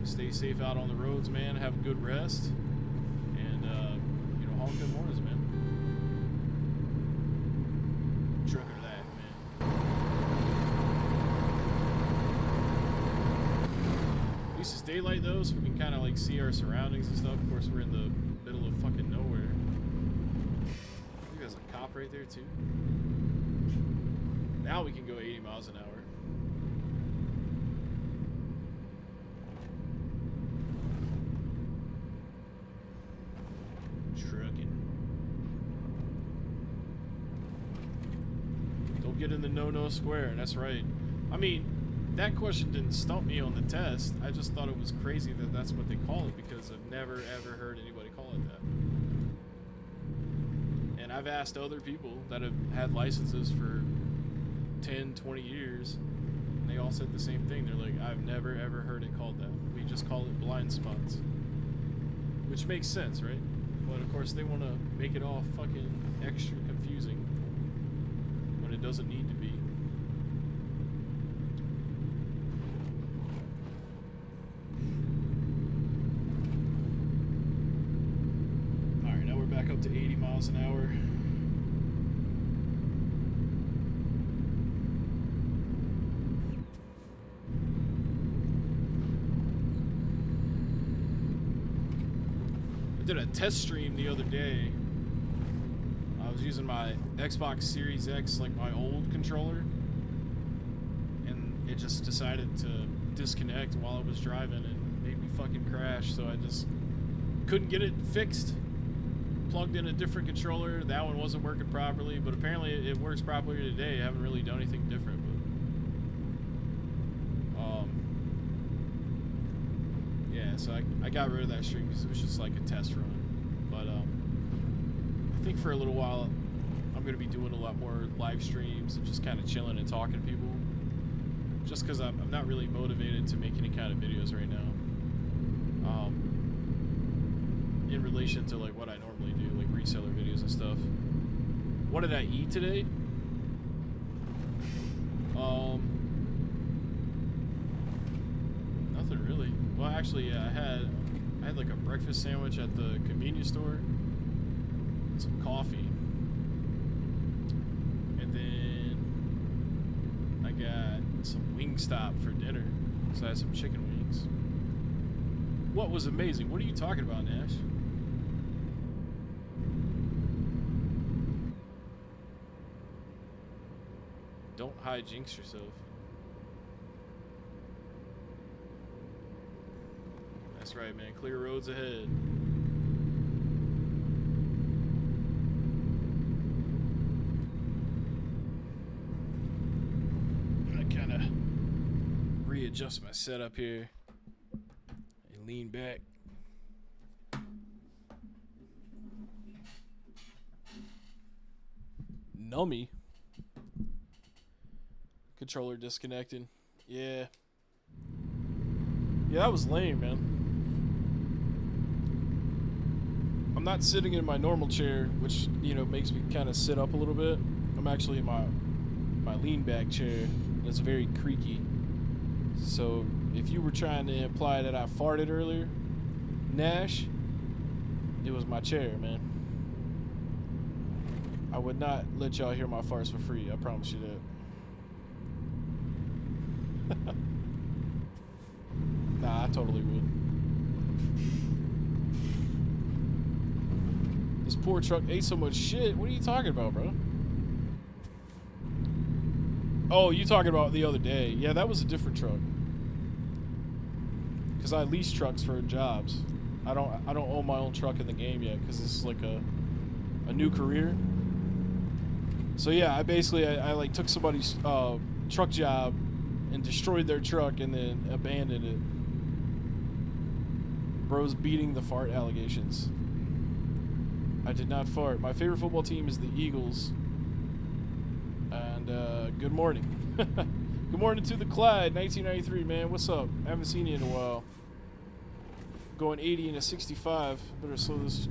Stay safe out on the roads, man. Have a good rest. And, you know, honk them horns, man. Trucker that, man. At least it's daylight though, so we can kind of like see our surroundings and stuff. Of course, we're in the middle of fucking nowhere. I think there's a cop right there too. Now we can go 80 miles an hour. Truckin. Don't get in the no-no square. That's right. I mean, that question didn't stump me on the test. I just thought it was crazy that that's what they call it, because I've never ever heard anybody call it that. And I've asked other people that have had licenses for 10, 20 years, and they all said the same thing. They're like, I've never ever heard it called that. We just call it blind spots. Which makes sense, right? But of course they want to make it all fucking extra confusing when it doesn't need to be. Alright, now we're back up to 80 miles an hour. I did a test stream the other day. I was using my Xbox Series X, like my old controller, and it just decided to disconnect while I was driving and made me fucking crash, so I just couldn't get it fixed. Plugged in a different controller, that one wasn't working properly, but apparently it works properly today. I haven't really done anything different, but yeah, so I got rid of that stream because it was just like a test run. But I think for a little while I'm going to be doing a lot more live streams and just kind of chilling and talking to people, just because I'm not really motivated to make any kind of videos right now, in relation to like what I normally do, like reseller videos and stuff. What did I eat today? Nothing really. Well, actually, yeah, I had like a breakfast sandwich at the convenience store, and some coffee, and then I got some Wingstop for dinner. So I had some chicken wings. What was amazing? What are you talking about, Nash? Don't hijinx yourself. That's right, man. Clear roads ahead. I'm gonna kind of readjust my setup here and lean back. Nummy. Controller disconnected. Yeah. Yeah, that was lame, man. I'm not sitting in my normal chair, which, you know, makes me kind of sit up a little bit. I'm actually in my lean back chair, and it's very creaky. So if you were trying to imply that I farted earlier, Nash, it was my chair, man. I would not let y'all hear my farts for free. I promise you that. Nah, I totally would. This poor truck ate so much shit. What are you talking about, bro? Oh, you talking about the other day. Yeah, that was a different truck. Because I lease trucks for jobs. I don't own my own truck in the game yet, because this is like a new career. So yeah, I like took somebody's truck job and destroyed their truck and then abandoned it. Bro's beating the fart allegations. I did not fart. My favorite football team is the Eagles. And good morning. Good morning to the Clyde, 1993, man. What's up? I haven't seen you in a while. Going 80 into 65. Better slow this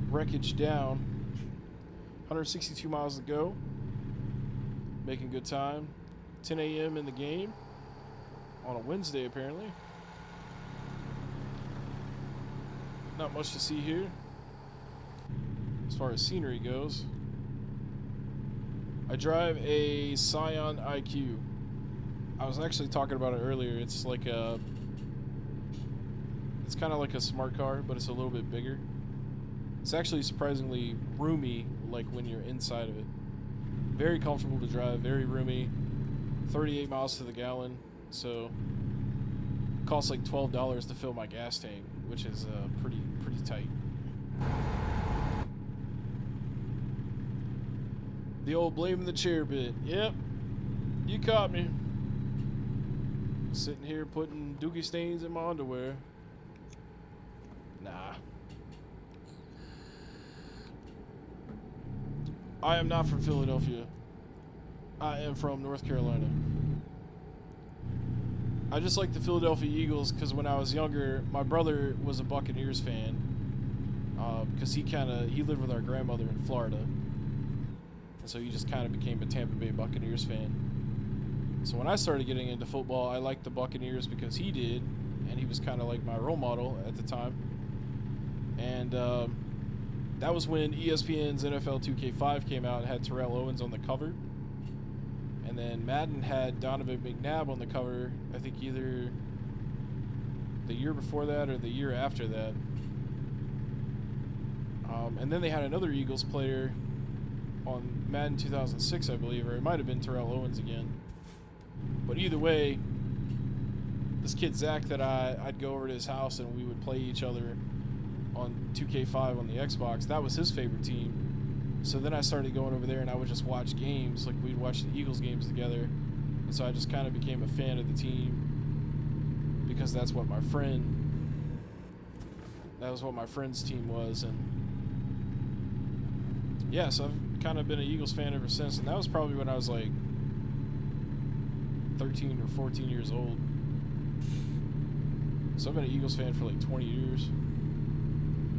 wreckage down. 162 miles to go. Making good time. 10 a.m. in the game. On a Wednesday, apparently. Not much to see here as far as scenery goes. I drive a Scion IQ. I was actually talking about it earlier. It's like it's kind of like a smart car, but it's a little bit bigger. It's actually surprisingly roomy, like when you're inside of it. Very comfortable to drive, very roomy. 38 miles to the gallon, so it costs like $12 to fill my gas tank, which is pretty tight. The old blaming the chair bit. Yep, you caught me. Sitting here putting dookie stains in my underwear. Nah. I am not from Philadelphia. I am from North Carolina. I just like the Philadelphia Eagles because when I was younger, my brother was a Buccaneers fan. Because he lived with our grandmother in Florida. And so he just kind of became a Tampa Bay Buccaneers fan. So when I started getting into football, I liked the Buccaneers because he did. And he was kind of like my role model at the time. And that was when ESPN's NFL 2K5 came out and had Terrell Owens on the cover. And then Madden had Donovan McNabb on the cover, I think either the year before that or the year after that. And then they had another Eagles player on Madden 2006, I believe, or it might have been Terrell Owens again. But either way, this kid Zach that I'd go over to his house and we would play each other on 2K5 on the Xbox, that was his favorite team. So then I started going over there and I would just watch games, like we'd watch the Eagles games together. And so I just kind of became a fan of the team because that was what my friend's team was. And yeah, so I've kind of been an Eagles fan ever since. And that was probably when I was like 13 or 14 years old. So I've been an Eagles fan for like 20 years.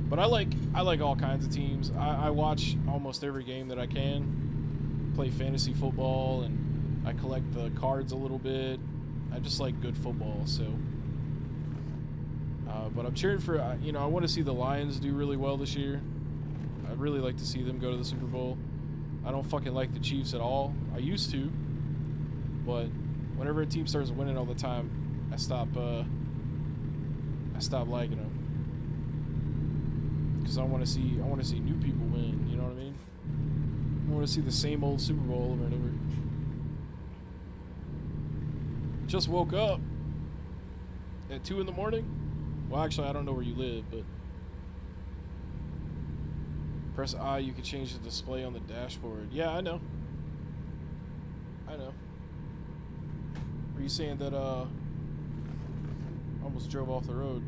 But I like all kinds of teams. I watch almost every game that I can. Play fantasy football, and I collect the cards a little bit. I just like good football, so. But I'm cheering for, I want to see the Lions do really well this year. I'd really like to see them go to the Super Bowl. I don't fucking like the Chiefs at all. I used to, but whenever a team starts winning all the time, I stop liking them. Because I want to see new people win, you know what I mean? I want to see the same old Super Bowl over and over. Just woke up at 2 in the morning. Well, actually, I don't know where you live, but press I, you can change the display on the dashboard. Yeah, I know. Are you saying that almost drove off the road?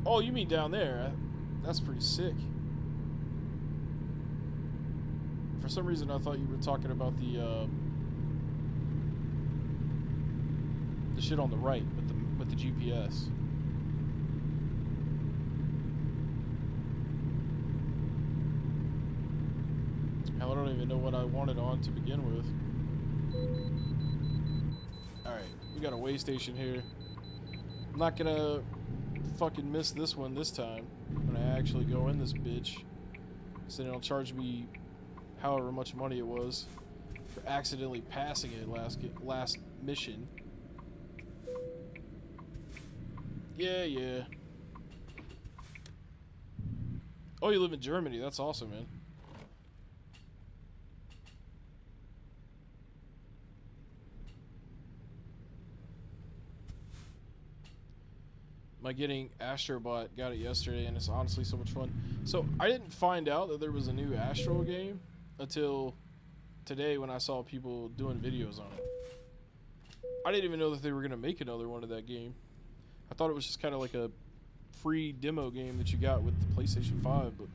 Oh, you mean down there? That's pretty sick. For some reason, I thought you were talking about the shit on the right with the GPS. Hell, I don't even know what I wanted on to begin with. All right, we got a way station here. I'm not gonna fucking miss this one this time when I actually go in this bitch, so they'll charge me however much money it was for accidentally passing it last mission. Yeah. Oh, you live in Germany. That's awesome, man. Am I getting Astrobot? Got it yesterday, and it's honestly so much fun. So I didn't find out that there was a new Astro game until today when I saw people doing videos on it. I didn't even know that they were gonna make another one of that game. I thought it was just kind of like a free demo game that you got with the PlayStation 5, but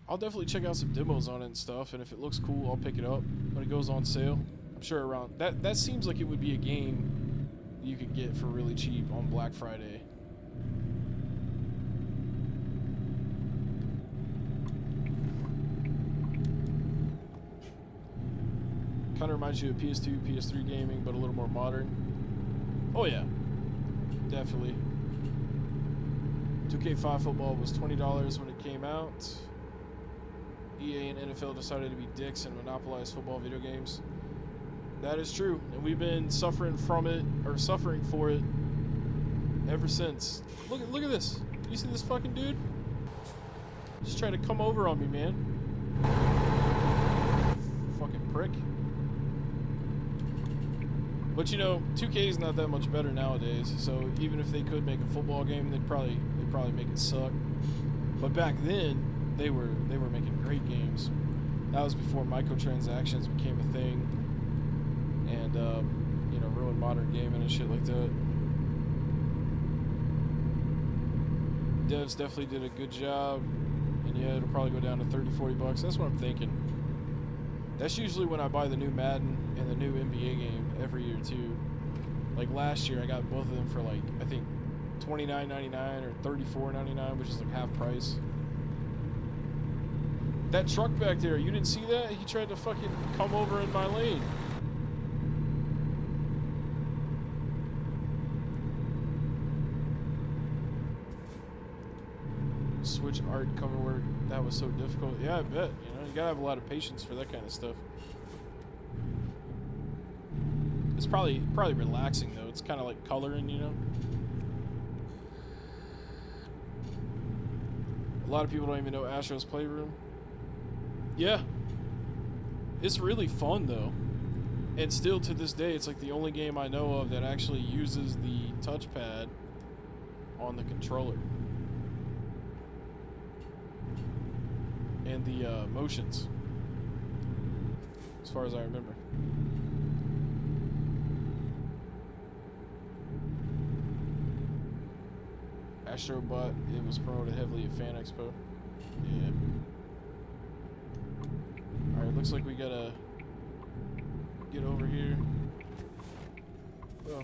I'll definitely check out some demos on it and stuff, and if it looks cool, I'll pick it up when it goes on sale. I'm sure around that seems like it would be a game you could get for really cheap on Black Friday. Kind of reminds you of PS2, PS3 gaming, but a little more modern. Oh yeah, definitely. 2K5 football was $20 when it came out. EA and NFL decided to be dicks and monopolize football video games. That is true, and we've been suffering from it, or suffering for it, ever since. Look at this. You see this fucking dude? Just trying to come over on me, man. Fucking prick. But you know, 2K is not that much better nowadays, so even if they could make a football game, they'd probably make it suck. But back then, they were making great games. That was before microtransactions became a thing, and you know, ruined modern gaming and shit like that. Devs definitely did a good job. And yeah, it'll probably go down to 30, 40 bucks. That's what I'm thinking. That's usually when I buy the new Madden and the new NBA game every year too. Like last year, I got both of them for like, I think $29.99 or $34.99, which is like half price. That truck back there, you didn't see that? He tried to fucking come over in my lane. Switch art coming where that was so difficult. Yeah, I bet. You know, you gotta have a lot of patience for that kind of stuff. It's probably relaxing though. It's kind of like coloring, you know. A lot of people don't even know Astro's Playroom. Yeah, it's really fun though, and still to this day, it's like the only game I know of that actually uses the touchpad on the controller and the motions, as far as I remember. Astrobot, it was promoted heavily at Fan Expo. Yeah. Alright, looks like we gotta get over here. Oh.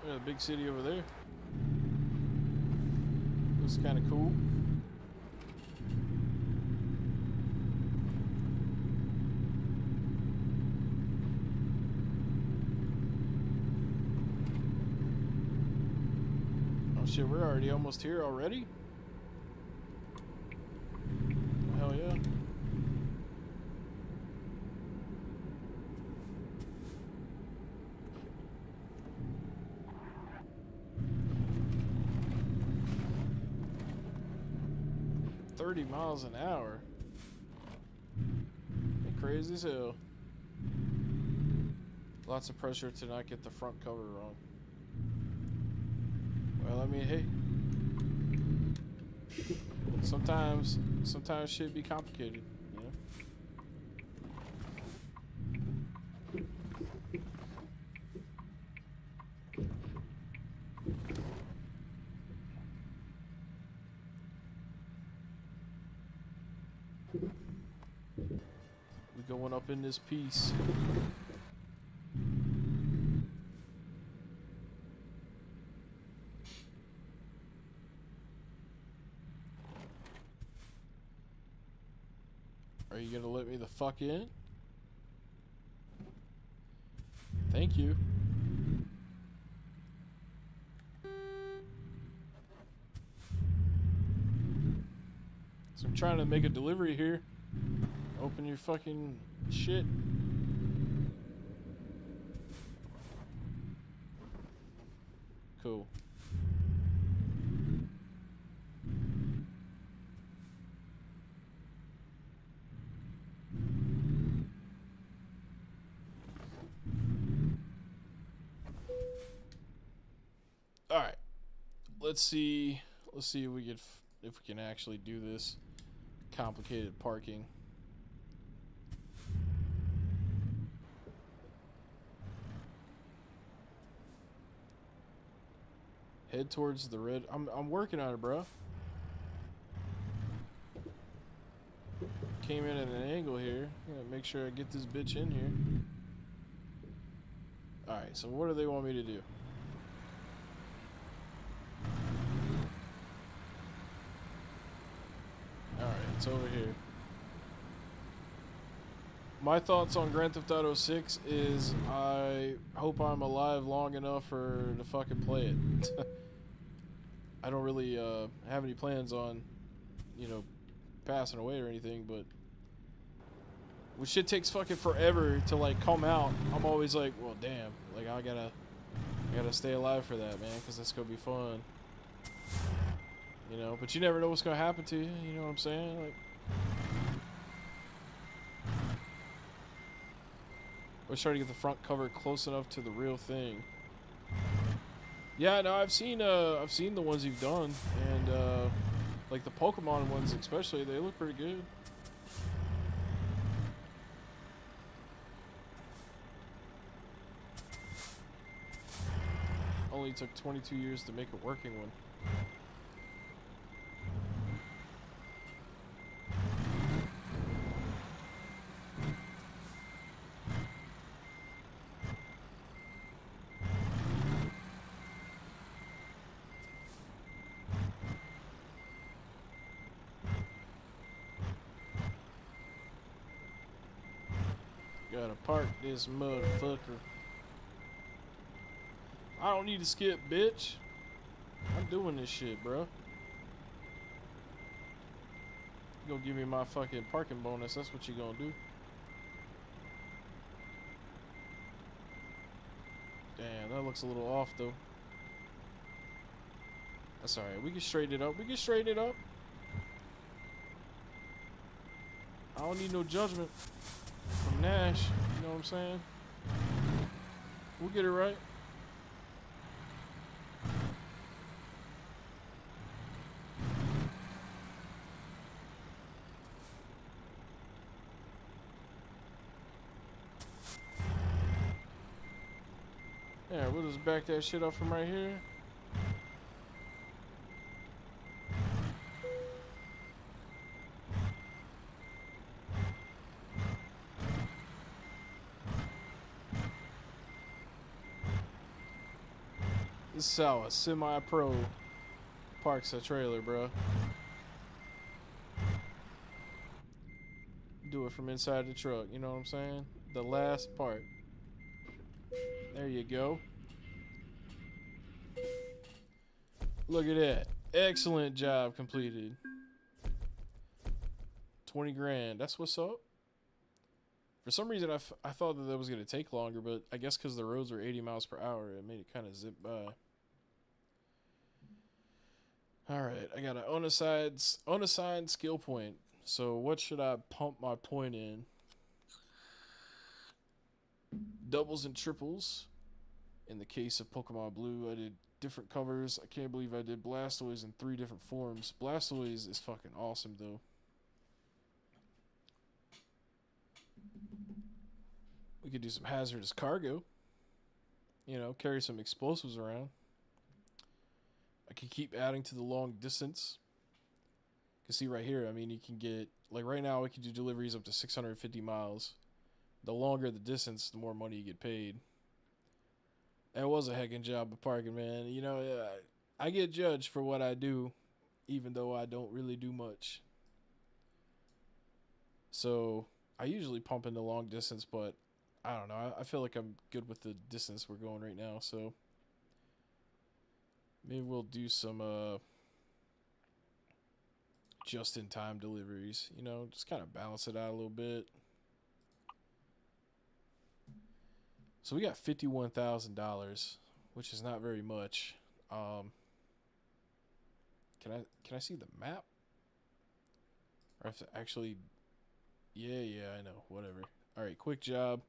A big city over there. Looks kind of cool. Oh shit, we're already almost here already? Hell yeah. Miles an hour. Crazy as hell. Lots of pressure to not get the front cover wrong. Well, I mean, hey. Sometimes shit be complicated, you know? We going up in this piece. Are you gonna let me the fuck in? Thank you. So I'm trying to make a delivery here. Open your fucking shit. Cool. All right. Let's see if we can actually do this complicated parking. Head towards the red. I'm working on it, bro. Came in at an angle here. Gotta make sure I get this bitch in here. All right. So what do they want me to do? All right. It's over here. My thoughts on Grand Theft Auto 6 is I hope I'm alive long enough to fucking play it. I don't really have any plans on, you know, passing away or anything, but when shit takes fucking forever to like come out, I'm always like, well, damn, like I gotta stay alive for that, man, because that's gonna be fun, you know. But you never know what's gonna happen to you. You know what I'm saying? Like, Always try to get the front cover close enough to the real thing. Yeah, no, I've seen the ones you've done, and like the Pokemon ones especially, they look pretty good. Only took 22 years to make a working one. Gotta park this motherfucker. I don't need to skip, bitch. I'm doing this shit, bro. You gonna give me my fucking parking bonus. That's what you gonna do. Damn, that looks a little off, though. That's alright. We can straighten it up. We can straighten it up. I don't need no judgment from Nash. You know what I'm saying? We'll get it right. Yeah, we'll just back that shit up from right here. This is how a semi-pro parks a trailer, bro. Do it from inside the truck, you know what I'm saying? The last part. There you go. Look at that. Excellent job completed. 20 grand. That's what's up. For some reason, I thought that was going to take longer, but I guess because the roads were 80 miles per hour, it made it kind of zip by. Alright, I got an unassigned skill point. So what should I pump my point in? Doubles and triples. In the case of Pokemon Blue, I did different covers. I can't believe I did Blastoise in 3 different forms. Blastoise is fucking awesome, though. We could do some hazardous cargo. You know, carry some explosives around. I can keep adding to the long distance. You can see right here, I mean, you can get, like right now, we can do deliveries up to 650 miles. The longer the distance, the more money you get paid. That was a heckin' job of parking, man. You know, I get judged for what I do, even though I don't really do much. So, I usually pump in the long distance, but I don't know. I feel like I'm good with the distance we're going right now, so maybe we'll do some just-in-time deliveries. You know, just kind of balance it out a little bit. So we got $51,000, which is not very much. Can I see the map? Or I have to actually... Yeah, I know. Whatever. Alright, quick job.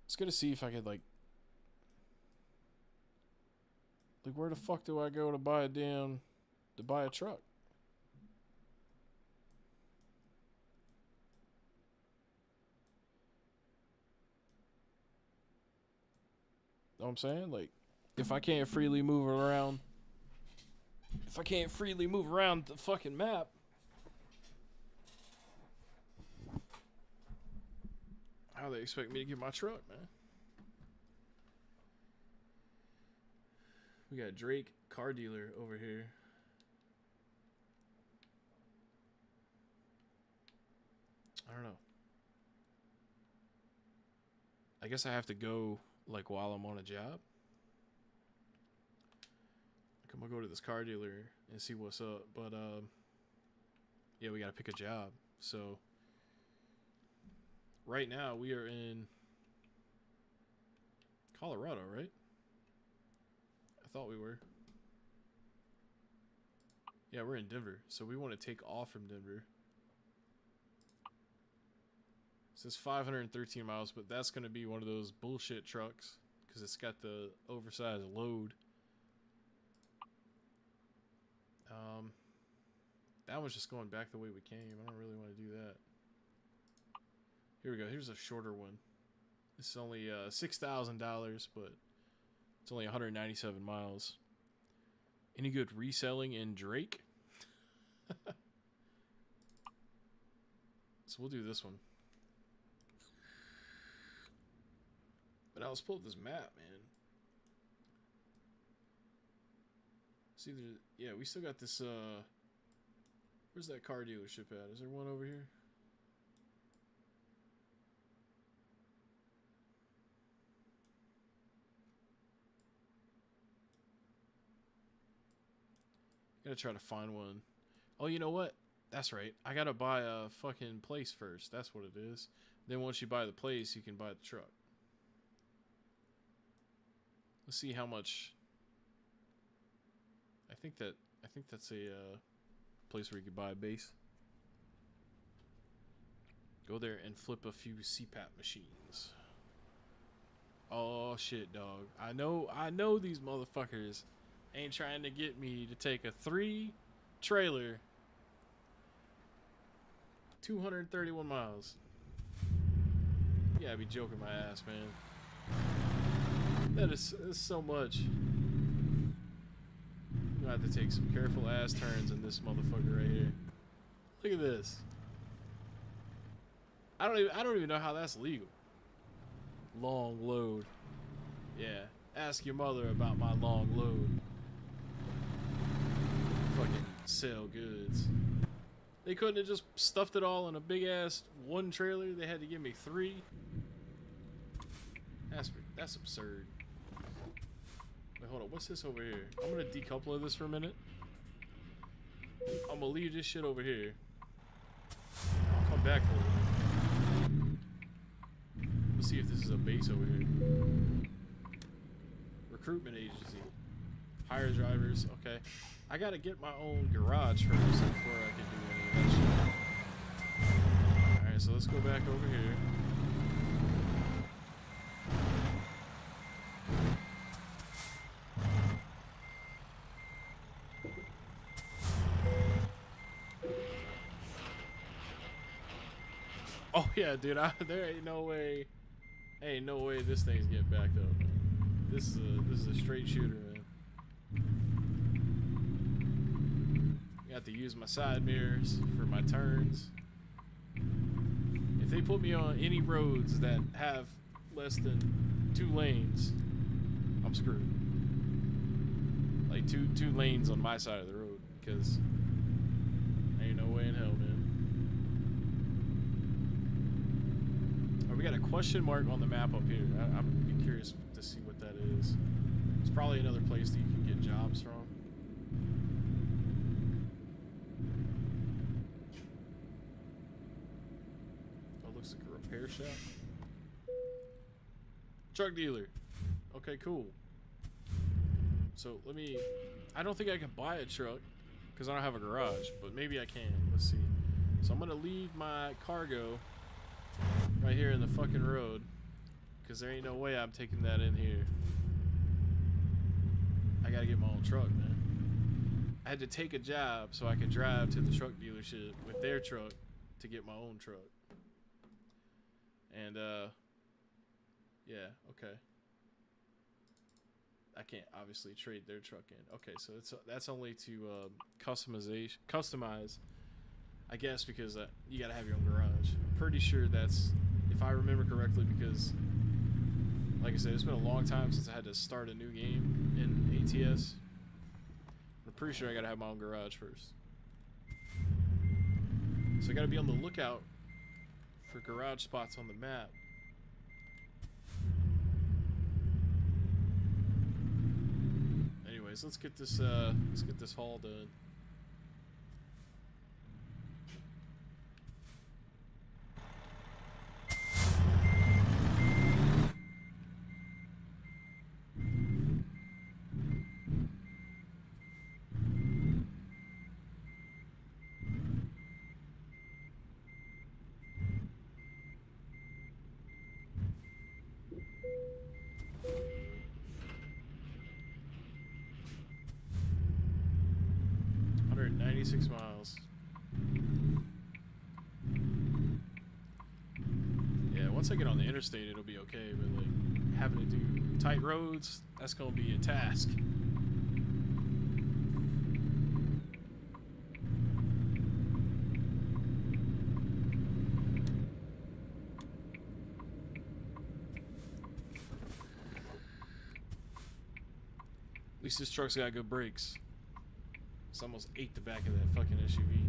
It's gonna see if I could, like, where the fuck do I go to buy a truck? Know what I'm saying? Like, if I can't freely move around the fucking map, how they expect me to get my truck, man? We got Drake car dealer over here. I don't know. I guess I have to go like while I'm on a job. Like, I'm gonna go to this car dealer and see what's up. But yeah, we gotta pick a job. So right now we are in Colorado, right? I thought we were. Yeah, we're in Denver. So we want to take off from Denver. It says 513 miles, but that's going to be one of those bullshit trucks because it's got the oversized load. That one's just going back the way we came. I don't really want to do that. Here we go. Here's a shorter one. This is only $6,000, but it's only 197 miles. Any good reselling in Drake? So we'll do this one. But now let's pull up this map, man. See, yeah, we still got this, where's that car dealership at? Is there one over here? Gotta try to find one. Oh, you know what? That's right. I gotta buy a fucking place first. That's what it is. Then once you buy the place, you can buy the truck. Let's see how much. I think that's a place where you could buy a base. Go there and flip a few CPAP machines. Oh shit, dog. I know these motherfuckers ain't trying to get me to take a 3-trailer 231 miles. Yeah, I'd be joking my ass, man. That's so much. I'm gonna have to take some careful ass turns in this motherfucker right here. Look at this. I don't even know how that's legal. Long load. Yeah. Ask your mother about my long load. Fucking sell goods. They couldn't have just stuffed it all in a big ass 1 trailer. They had to give me 3. That's absurd. Wait, hold on. What's this over here? I'm gonna decouple this for a minute. I'm gonna leave this shit over here. I'll come back for it. Let's see if this is a base over here. Recruitment agency. Hire drivers. Okay. I gotta get my own garage first before I can do any of that shit. Alright, so let's go back over here. Oh yeah, dude, there ain't no way this thing's getting backed up. This is a straight shooter, man. Got to use my side mirrors for my turns. If they put me on any roads that have less than 2 lanes, I'm screwed. Like two lanes on my side of the road, because ain't no way in hell, man. We got a question mark on the map up here. I'm curious to see what that is. It's probably another place that you can get jobs from. Oh, looks like a repair shop. Truck dealer. Okay, cool. So I don't think I can buy a truck because I don't have a garage, but maybe I can. Let's see. So I'm gonna leave my cargo right here in the fucking road, because there ain't no way I'm taking that in here. I gotta get my own truck, man. I had to take a job so I could drive to the truck dealership with their truck to get my own truck. And yeah, okay. I can't obviously trade their truck in. Okay, so that's only to customize, I guess, because you gotta have your own garage. I'm pretty sure that's, if I remember correctly, because like I said, it's been a long time since I had to start a new game in ATS. I'm pretty sure I gotta have my own garage first. So I gotta be on the lookout for garage spots on the map. Anyways, let's get this haul done. 26 miles. Yeah, once I get on the interstate, it'll be okay, but like having to do tight roads, that's gonna be a task. At least this truck's got good brakes. It's almost ate the back of that fucking SUV.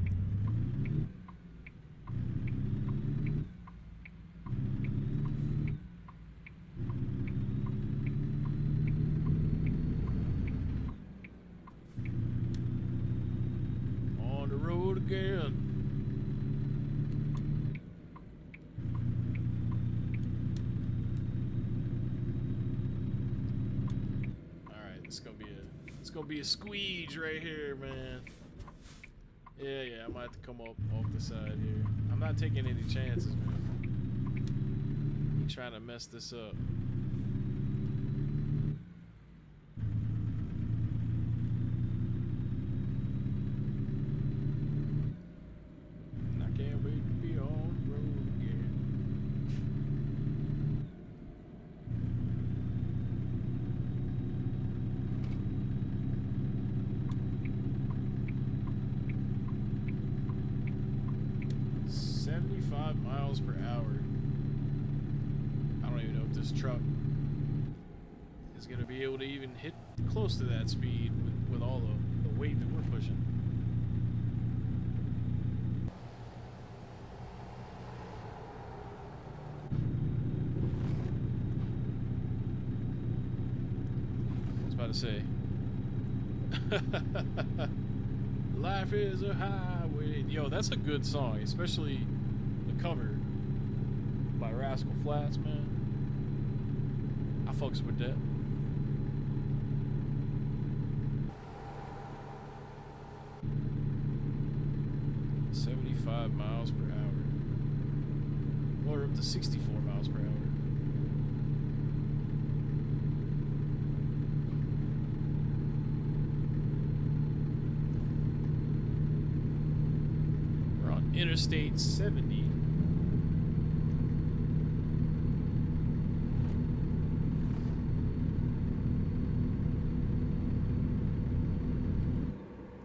On the road again. It's gonna be a squeege right here, man. Yeah, I might have to come up off the side here. I'm not taking any chances, man. I'm trying to mess this up. And I can't wait to be on the road again. Miles per hour. I don't even know if this truck is going to be able to even hit close to that speed with all the weight that we're pushing. I was about to say, life is a highway. Yo, that's a good song, especially cover by Rascal Flatts, man. I fucks with that. $75 miles per hour. Or up to 64 miles per hour. We're on Interstate 70.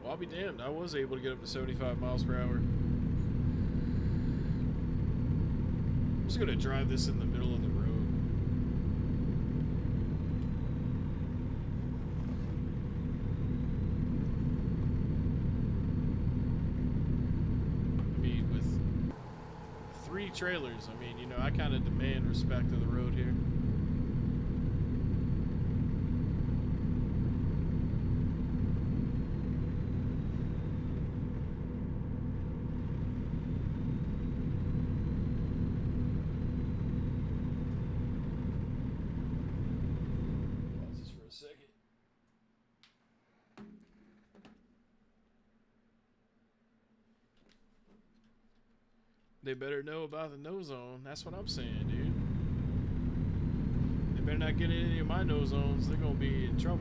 I'll be damned. I was able to get up to 75 miles per hour. I'm just gonna drive this in the middle of the road. I mean, with 3 trailers, I mean, you know, I kind of demand respect of the road here. They better know about the no zone. That's what I'm saying, dude. They better not get in any of my no zones. They're gonna be in trouble.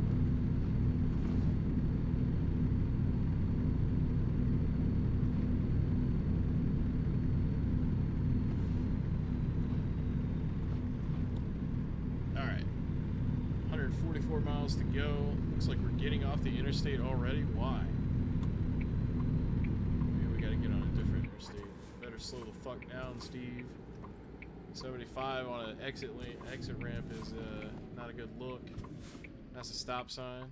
Alright. 144 miles to go. Looks like we're getting off the interstate already. Why? Maybe we gotta get on a different interstate. Better slow the fuck down, Steve. 75 on an exit ramp is not a good look. That's a stop sign.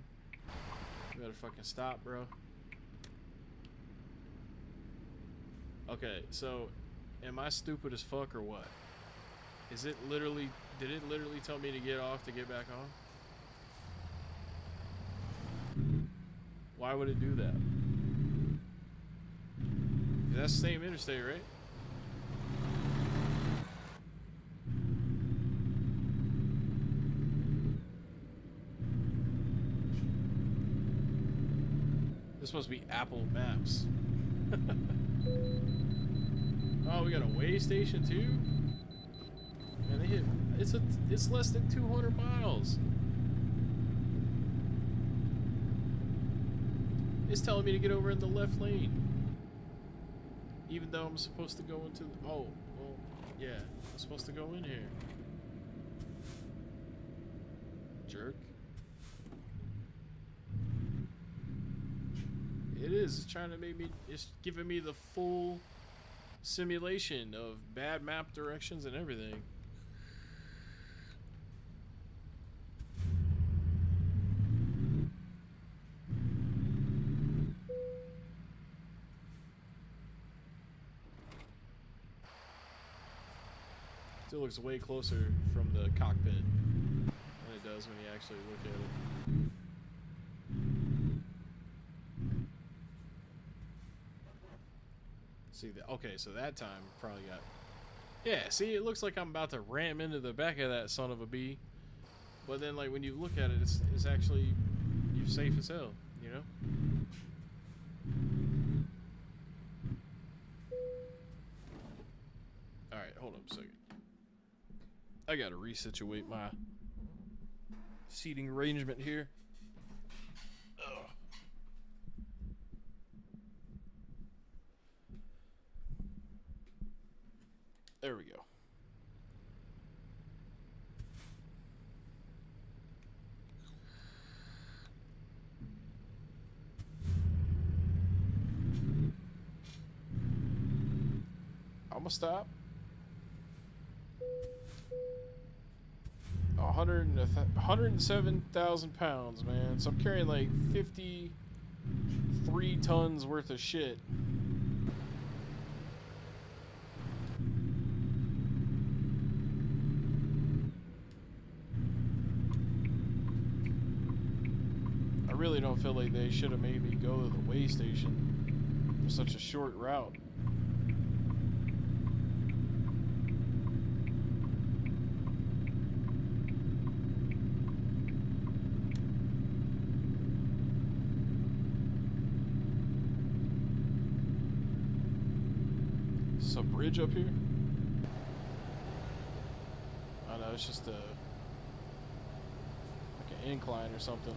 You better fucking stop, bro. Okay, so am I stupid as fuck or what? Is it literally, did it literally tell me to get off to get back on? Why would it do that? That's the same interstate, right? This must be Apple Maps. Oh, we got a way station too? Man, they hit, it's less than 200 miles. It's telling me to get over in the left lane. Even though I'm supposed to go into the... Oh, well, yeah. I'm supposed to go in here. Jerk. It is. It's trying to make me... It's giving me the full simulation of bad map directions and everything. Still looks way closer from the cockpit than it does when you actually look at it. See that? Okay, so that time probably got... Yeah, see, it looks like I'm about to ram into the back of that son of a bee. But then, like, when you look at it, it's actually... You're safe as hell, you know? Alright, hold up a second. I gotta resituate my seating arrangement here. Ugh. There we go. I'm gonna stop. 107,000 pounds, man. So I'm carrying like 53 tons worth of shit. I really don't feel like they should have made me go to the way station for such a short route. A bridge up here? Oh no, it's just a like an incline or something.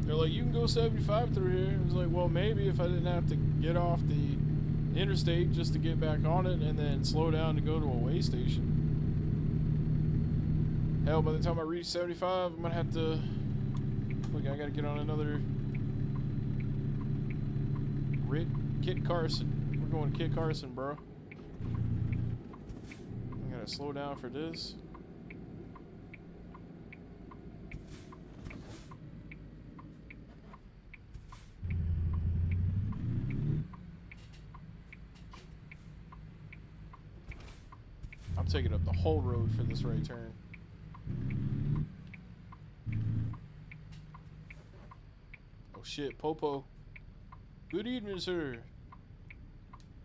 They're like, you can go 75 through here. I was like, well, maybe if I didn't have to get off the interstate just to get back on it and then slow down to go to a way station. Hell, by the time I reach 75, I'm gonna have to... Look, I gotta get on another... Kit Carson. We're going to Kit Carson, bro. I gotta slow down for this. I'm taking up the whole road for this right turn. Oh shit, Popo. Good evening, sir.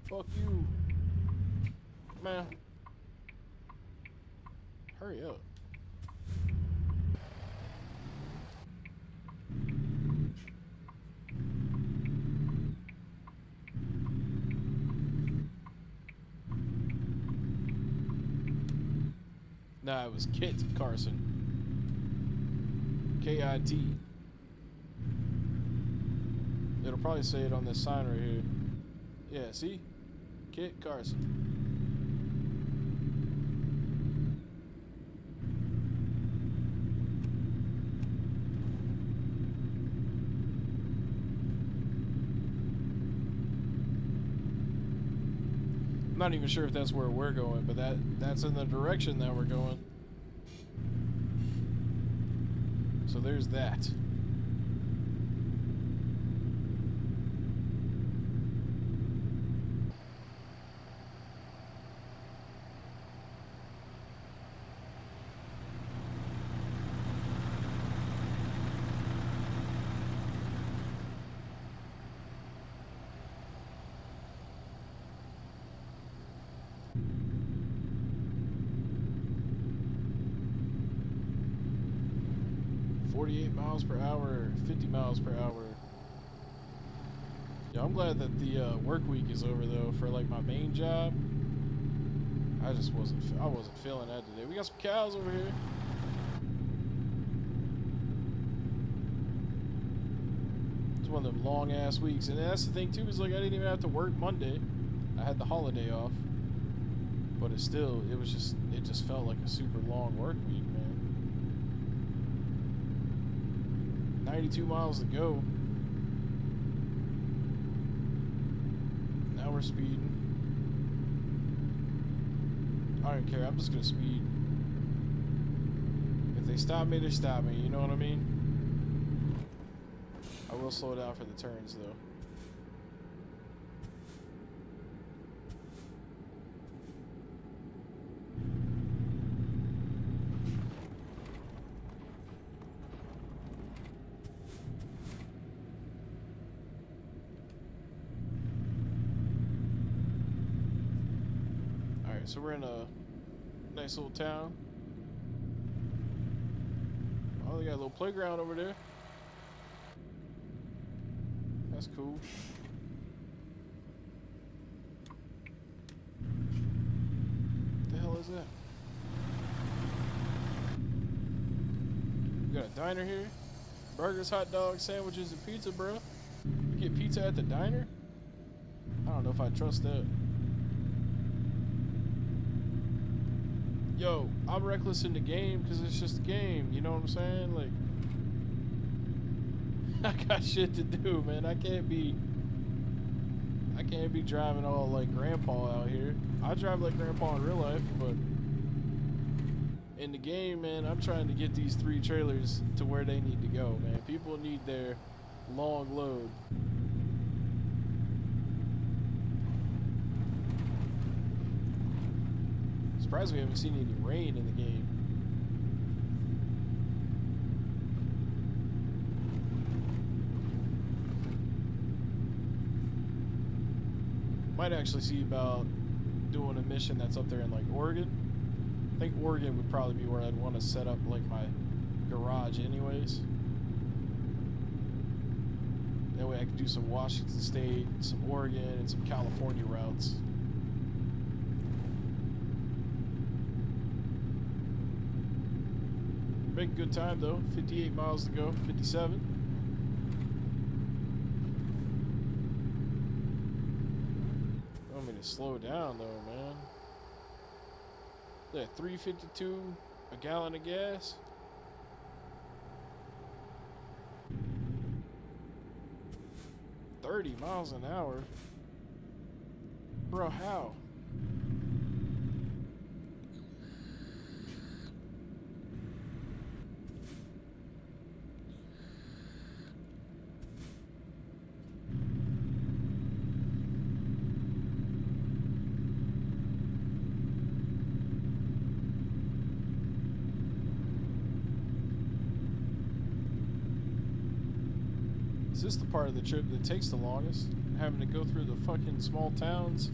Fuck you. Man. Hurry up. Nah, it was Kit Carson. K-I-T. It'll probably say it on this sign right here. Yeah, see? Kit Carson. I'm not even sure if that's where we're going, but that's in the direction that we're going. So there's that. Miles per hour, 50 miles per hour. Yeah, I'm glad that the work week is over though. For like my main job, I I just wasn't feeling that today. We got some cows over here. It's one of them long ass weeks, and that's the thing too. Is like I didn't even have to work Monday. I had the holiday off, but it just felt like a super long work week, man. 92 miles to go. Now we're speeding. I don't care. I'm just gonna speed. If they stop me, they stop me. You know what I mean? I will slow down for the turns, though. Alright, so we're in a nice little town. Oh, they got a little playground over there. That's cool. What the hell is that? We got a diner here. Burgers, hot dogs, sandwiches, and pizza, bro. You get pizza at the diner? I don't know if I trust that. Yo, I'm reckless in the game because it's just a game. You know what I'm saying? Like, I got shit to do, man. I can't be driving all like grandpa out here. I drive like grandpa in real life, but in the game, man, I'm trying to get these 3 trailers to where they need to go, man. People need their long load. Surprised we haven't seen any rain in the game. Might actually see about doing a mission that's up there in like Oregon. I think Oregon would probably be where I'd want to set up like my garage anyways. That way I could do some Washington State, some Oregon, and some California routes. Make a good time though. 58 miles to go. 57. I want me to slow down though, man. That 352 a gallon of gas. $30 miles an hour. Bro, how? Is this the part of the trip that takes the longest? Having to go through the fucking small towns,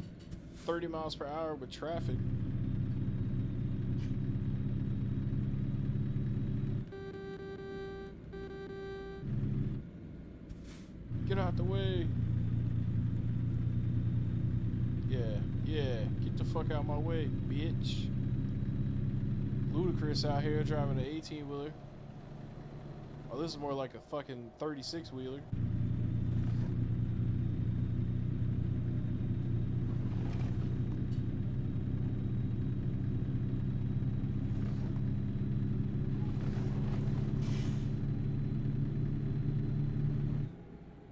30 miles per hour with traffic. Get out the way. Yeah, get the fuck out my way, bitch. Ludicrous out here driving an 18-wheeler. Oh, this is more like a fucking 36-wheeler.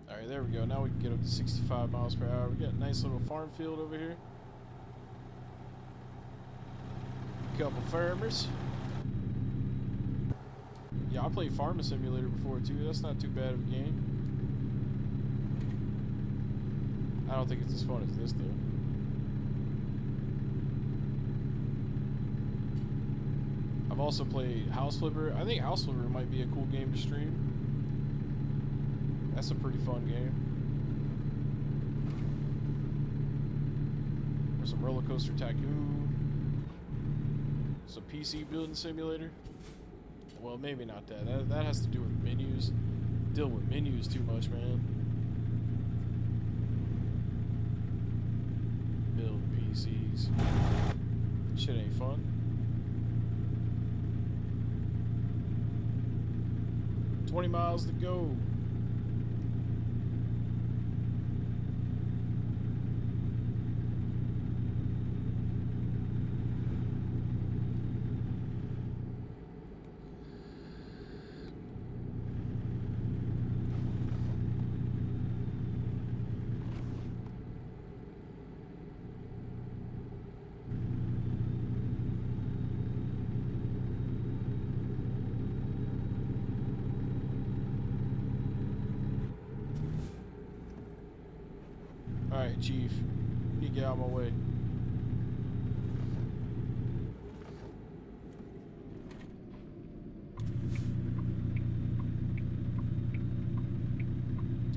Alright, there we go. Now we can get up to 65 miles per hour. We got a nice little farm field over here. Couple farmers. Yeah, I played Farming Simulator before too. That's not too bad of a game. I don't think it's as fun as this though. I've also played House Flipper. I think House Flipper might be a cool game to stream. That's a pretty fun game. Or some Roller Coaster Tycoon. Some PC building simulator. Well, maybe not that. That has to do with menus. Deal with menus too much, man. Build PCs. Shit ain't fun. 20 miles to go. Alright, Chief. You need to get out of my way.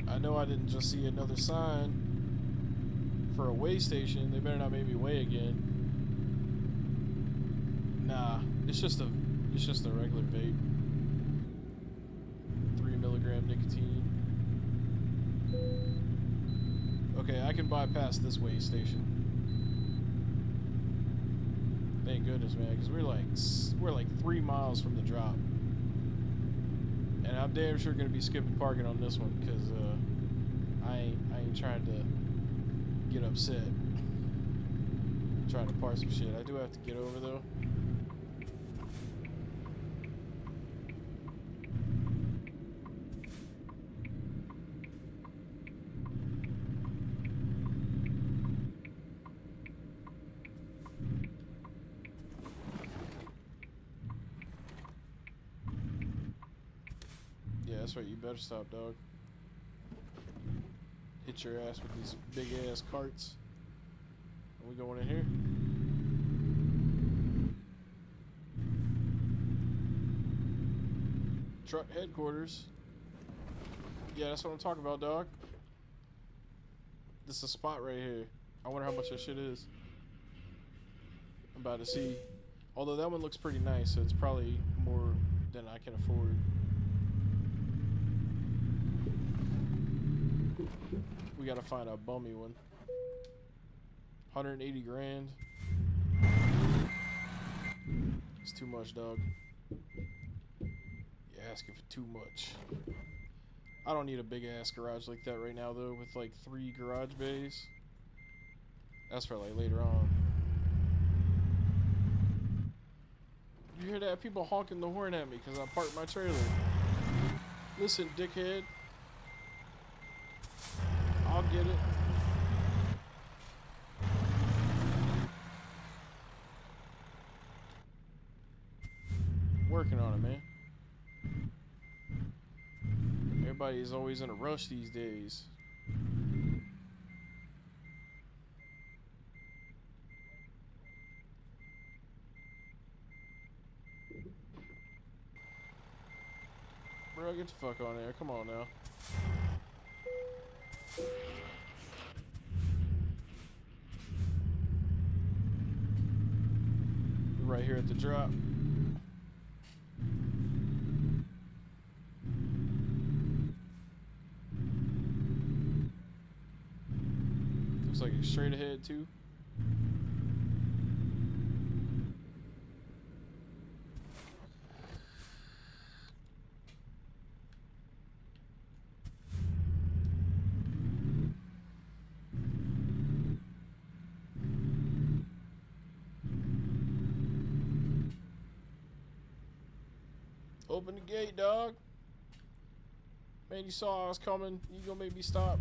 I know I didn't just see another sign for a weigh station. They better not make me weigh again. Nah, it's just a regular vape. 3 milligram nicotine. Okay, I can bypass this weigh station. Thank goodness, man, because we're like 3 miles from the drop, and I'm damn sure gonna be skipping parking on this one because I ain't trying to get upset. I'm trying to park some shit. I do have to get over though. That's right, you better stop, dog. Hit your ass with these big ass carts. Are we going in here? Truck headquarters. Yeah, that's what I'm talking about, dog. This is a spot right here. I wonder how much that shit is. I'm about to see. Although that one looks pretty nice, so it's probably more than I can afford. We gotta find a bummy one. 180 grand. It's too much, dog. You're asking for too much. I don't need a big ass garage like that right now though, with like 3 garage bays. That's for like later on. You hear that? People honking the horn at me because I parked my trailer. Listen, dickhead. I'll get it. Working on it, man. Everybody's always in a rush these days. Bro, get the fuck on there. Come on now. We're right here at the drop. Looks like it's straight ahead too. Open the gate, dog. Man, you saw I was coming. You gonna make me stop?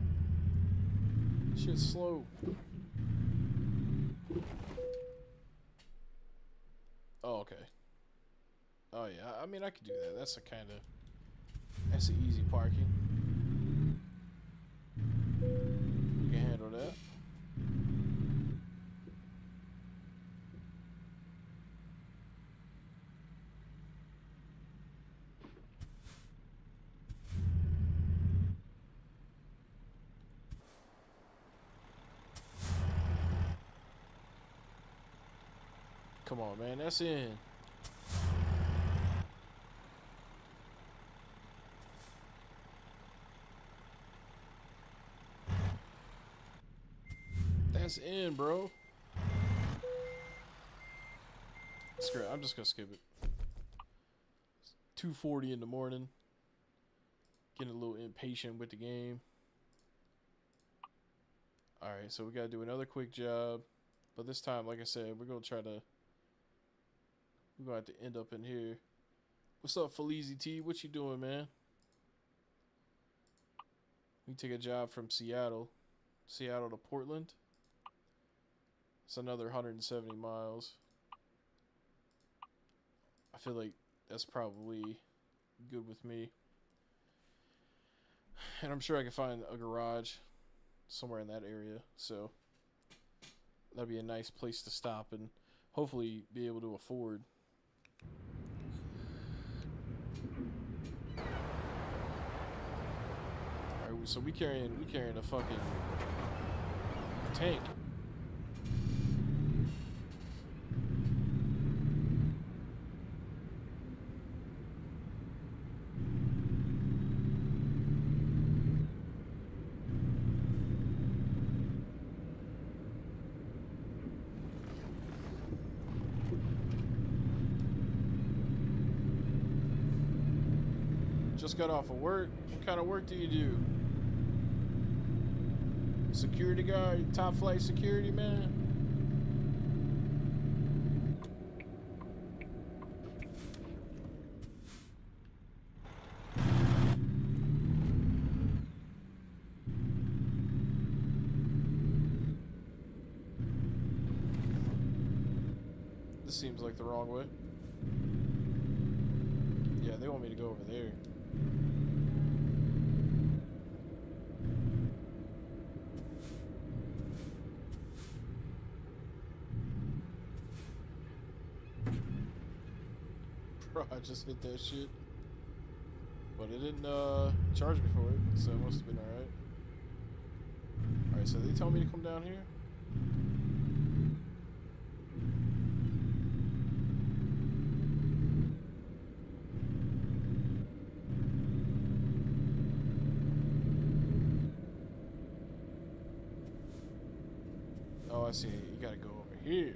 Shit's slow. Oh, okay. Oh, yeah. I mean, I could do that. That's that's an easy parking. You can handle that. Come on, man. That's in. That's in, bro. Screw it. I'm just gonna skip it. 2:40 in the morning. Getting a little impatient with the game. Alright, so we gotta do another quick job. But this time, like I said, we're gonna try to... We're gonna have to end up in here. What's up, Felizy T? What you doing, man? We take a job from Seattle. Seattle to Portland. It's another 170 miles. I feel like that's probably good with me. And I'm sure I can find a garage somewhere in that area. So that'd be a nice place to stop and hopefully be able to afford. Alright, so we carrying a fucking tank. Just got off of work. What kind of work do you do? Security guard, top flight security, man. This seems like the wrong way. Yeah, they want me to go over there. Bro, I just hit that shit. But it didn't charge me for it, so it must have been alright. Alright, so they tell me to come down here? Oh, I see. You gotta go over here.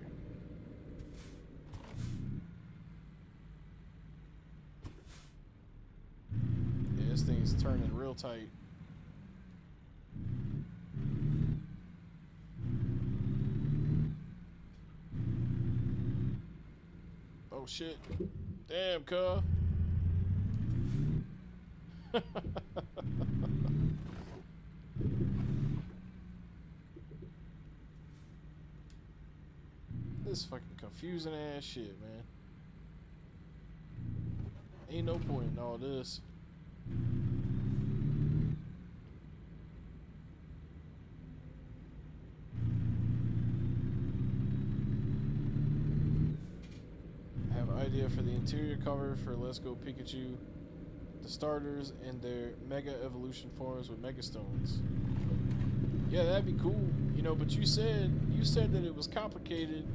Yeah, this thing's turning real tight. Oh shit. Damn, cuh. This fucking confusing ass shit, man. Ain't no point in all this. I have an idea for the interior cover for Let's Go Pikachu, the starters, and their Mega Evolution forms with Mega Stones. Yeah, that'd be cool, you know. But you said that it was complicated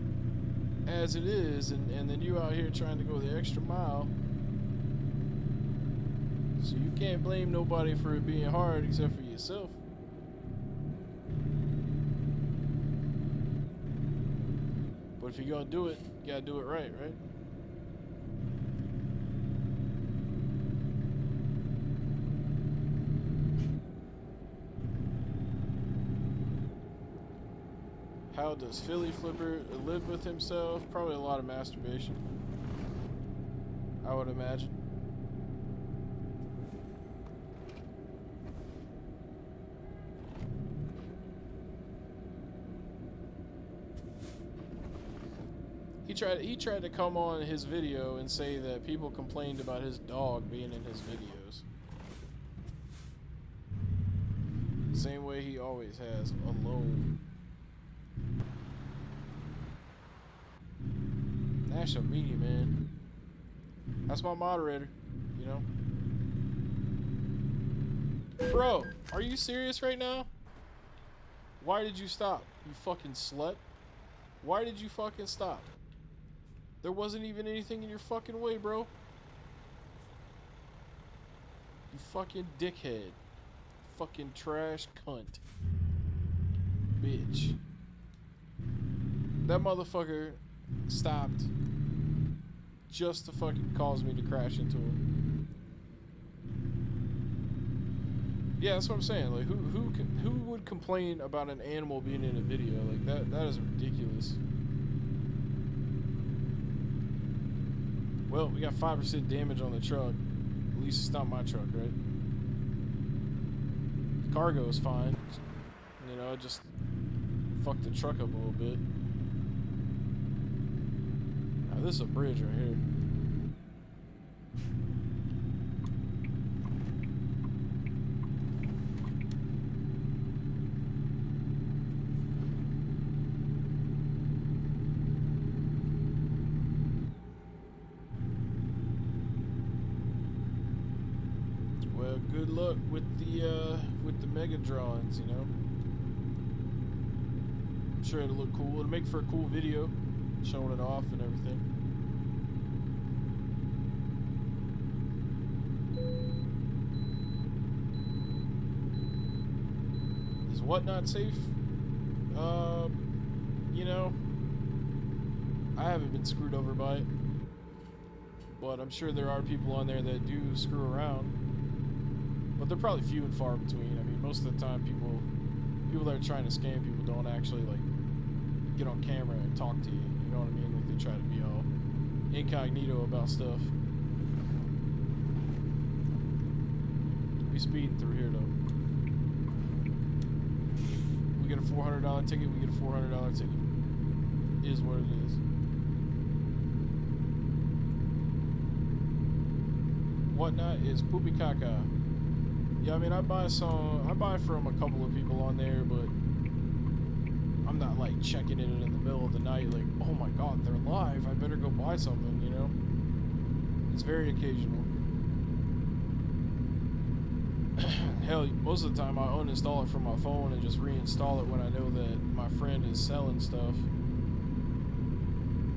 as it is, and then you out here trying to go the extra mile. So you can't blame nobody for it being hard except for yourself. But if you're gonna do it, you gotta do it right, right? How does Philly Flipper live with himself? Probably a lot of masturbation, I would imagine. He tried to come on his video and say that people complained about his dog being in his videos. Same way he always has, alone. National Media, man. That's my moderator, you know? Bro, are you serious right now? Why did you stop, you fucking slut? Why did you fucking stop? There wasn't even anything in your fucking way, bro. You fucking dickhead. Fucking trash cunt. Bitch. That motherfucker stopped just to fucking cause me to crash into him. Yeah, that's what I'm saying. Like, who would complain about an animal being in a video? Like, that is ridiculous. Well, we got 5% damage on the truck. At least it's not my truck, right? Cargo is fine. You know, just fucked the truck up a little bit. Now, this is a bridge right here. Well, good luck with the mega drawings, you know. I'm sure it'll look cool. It'll make for a cool video, showing it off and everything. Is what not safe? You know, I haven't been screwed over by it, but I'm sure there are people on there that do screw around. But they're probably few and far between. I mean, most of the time, people that are trying to scam people don't actually like get on camera and talk to you. You know what I mean? Like they try to be all incognito about stuff. We speeding through here though. We get a $400 ticket. We get a $400 ticket. It is what it is. Whatnot is poopy caca. Yeah, I mean, I buy from a couple of people on there, but I'm not like checking it in the middle of the night like, oh my god, they're live, I better go buy something, you know? It's very occasional. Hell, most of the time I uninstall it from my phone and just reinstall it when I know that my friend is selling stuff.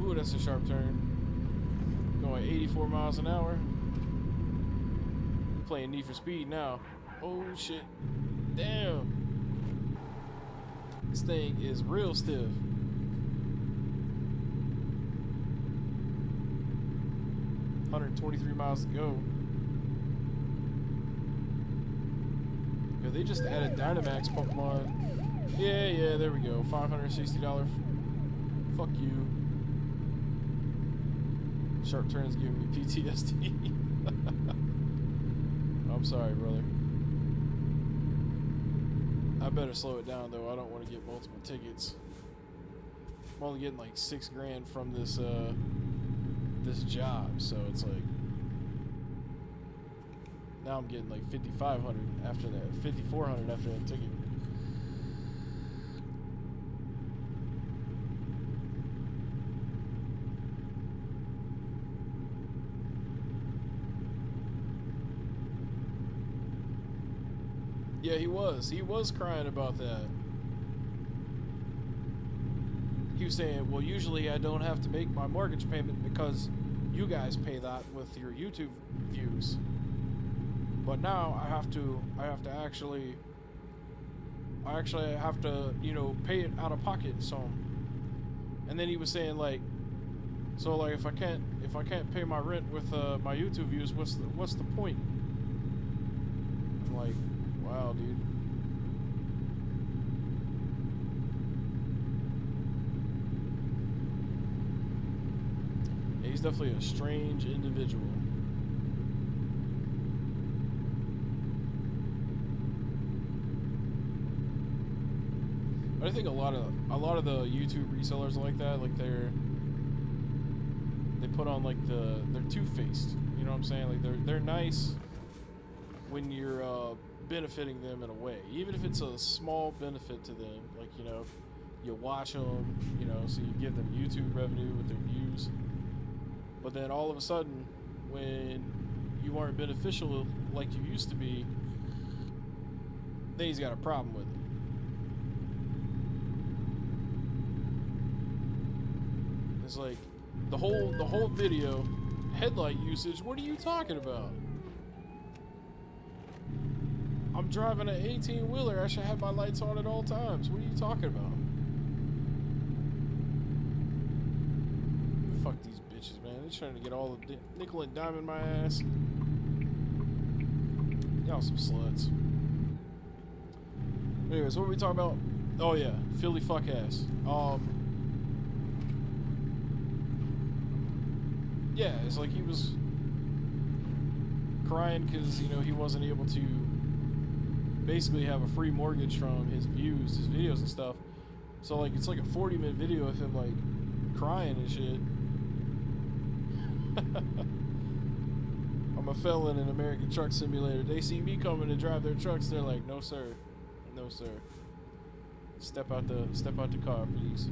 Ooh, that's a sharp turn. Going 84 miles an hour. Playing Need for Speed now. Oh shit. Damn. This thing is real stiff. $123 miles to go. Yeah, they just added Dynamax Pokemon. Yeah, there we go. $560. Fuck you. Sharp turns giving me PTSD. I'm sorry, brother. I better slow it down though. I don't want to get multiple tickets. I'm only getting like $6 grand from this this job, so it's like now I'm getting like $5,500 after that, $5,400 after that ticket. Yeah, he was crying about that. He was saying, well, usually I don't have to make my mortgage payment because you guys pay that with your YouTube views. But now I have to actually have to, you know, pay it out of pocket. So, and then he was saying like, so like if I can't pay my rent with my YouTube views, what's the point? I'm like, wow, dude. Yeah, he's definitely a strange individual. But I think a lot of the YouTube resellers are like that, like they put on like they're two-faced. You know what I'm saying? Like they're nice when you're benefiting them in a way, even if it's a small benefit to them. Like, you know, you watch them, you know, so you give them YouTube revenue with their views. But then all of a sudden, when you aren't beneficial like you used to be, then he's got a problem with it. It's like the whole video, headlight usage. What are you talking about? I'm driving an 18-wheeler. I should have my lights on at all times. What are you talking about? Fuck these bitches, man. They're trying to get all the nickel and dime in my ass. Y'all some sluts. Anyways, what were we talking about? Oh yeah, Philly fuck ass. Yeah, it's like he was crying because, you know, he wasn't able to basically have a free mortgage from his views, his videos and stuff. So like it's like a 40-minute video of him like crying and shit. I'm a felon in American Truck Simulator. They see me coming to drive their trucks, they're like, no sir, no sir. Step out the car, please.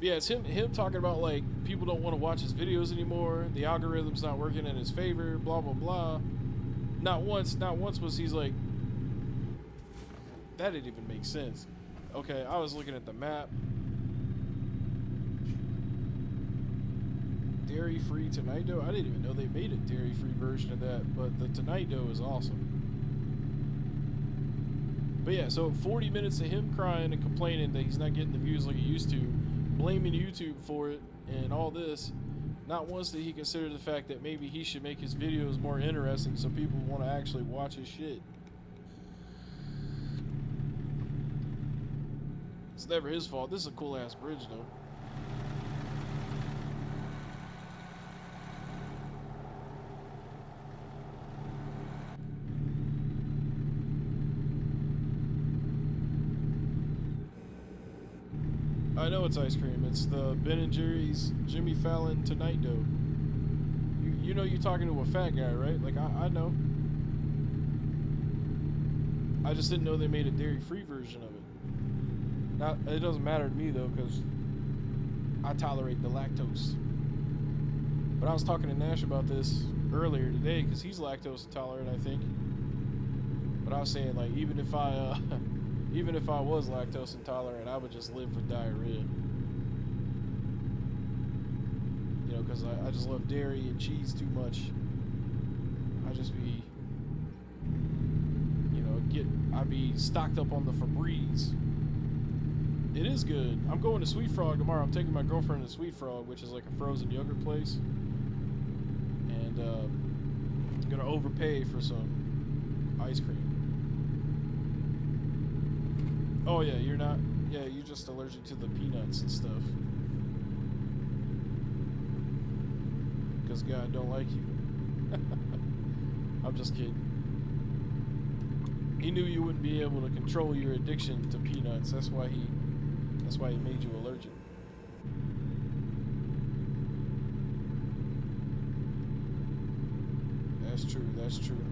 But yeah, it's him talking about like people don't want to watch his videos anymore. The algorithm's not working in his favor. Blah blah blah. Not once was he's like, that didn't even make sense. Okay, I was looking at the map. Dairy-free Tonight Dough? I didn't even know they made a dairy-free version of that, but the Tonight Dough is awesome. But yeah, so 40 minutes of him crying and complaining that he's not getting the views like he used to, blaming YouTube for it, and all this. Not once did he consider the fact that maybe he should make his videos more interesting so people want to actually watch his shit. It's never his fault. This is a cool ass bridge though. I know it's ice cream. It's the Ben & Jerry's Jimmy Fallon Tonight Dough. You know you're talking to a fat guy, right? Like, I know. I just didn't know they made a dairy-free version of it. It doesn't matter to me, though, because I tolerate the lactose. But I was talking to Nash about this earlier today, because he's lactose intolerant, I think. But I was saying, like, even if I was lactose intolerant, I would just live with diarrhea. You know, because I just love dairy and cheese too much. I just be, you know, I'd be stocked up on the Febreze. It is good. I'm going to Sweet Frog tomorrow. I'm taking my girlfriend to Sweet Frog, which is like a frozen yogurt place. And I'm gonna overpay for some ice cream. Oh yeah, you're not. Yeah, you're just allergic to the peanuts and stuff. Because God don't like you. I'm just kidding. He knew you wouldn't be able to control your addiction to peanuts. That's why he made you allergic. That's true. That's true.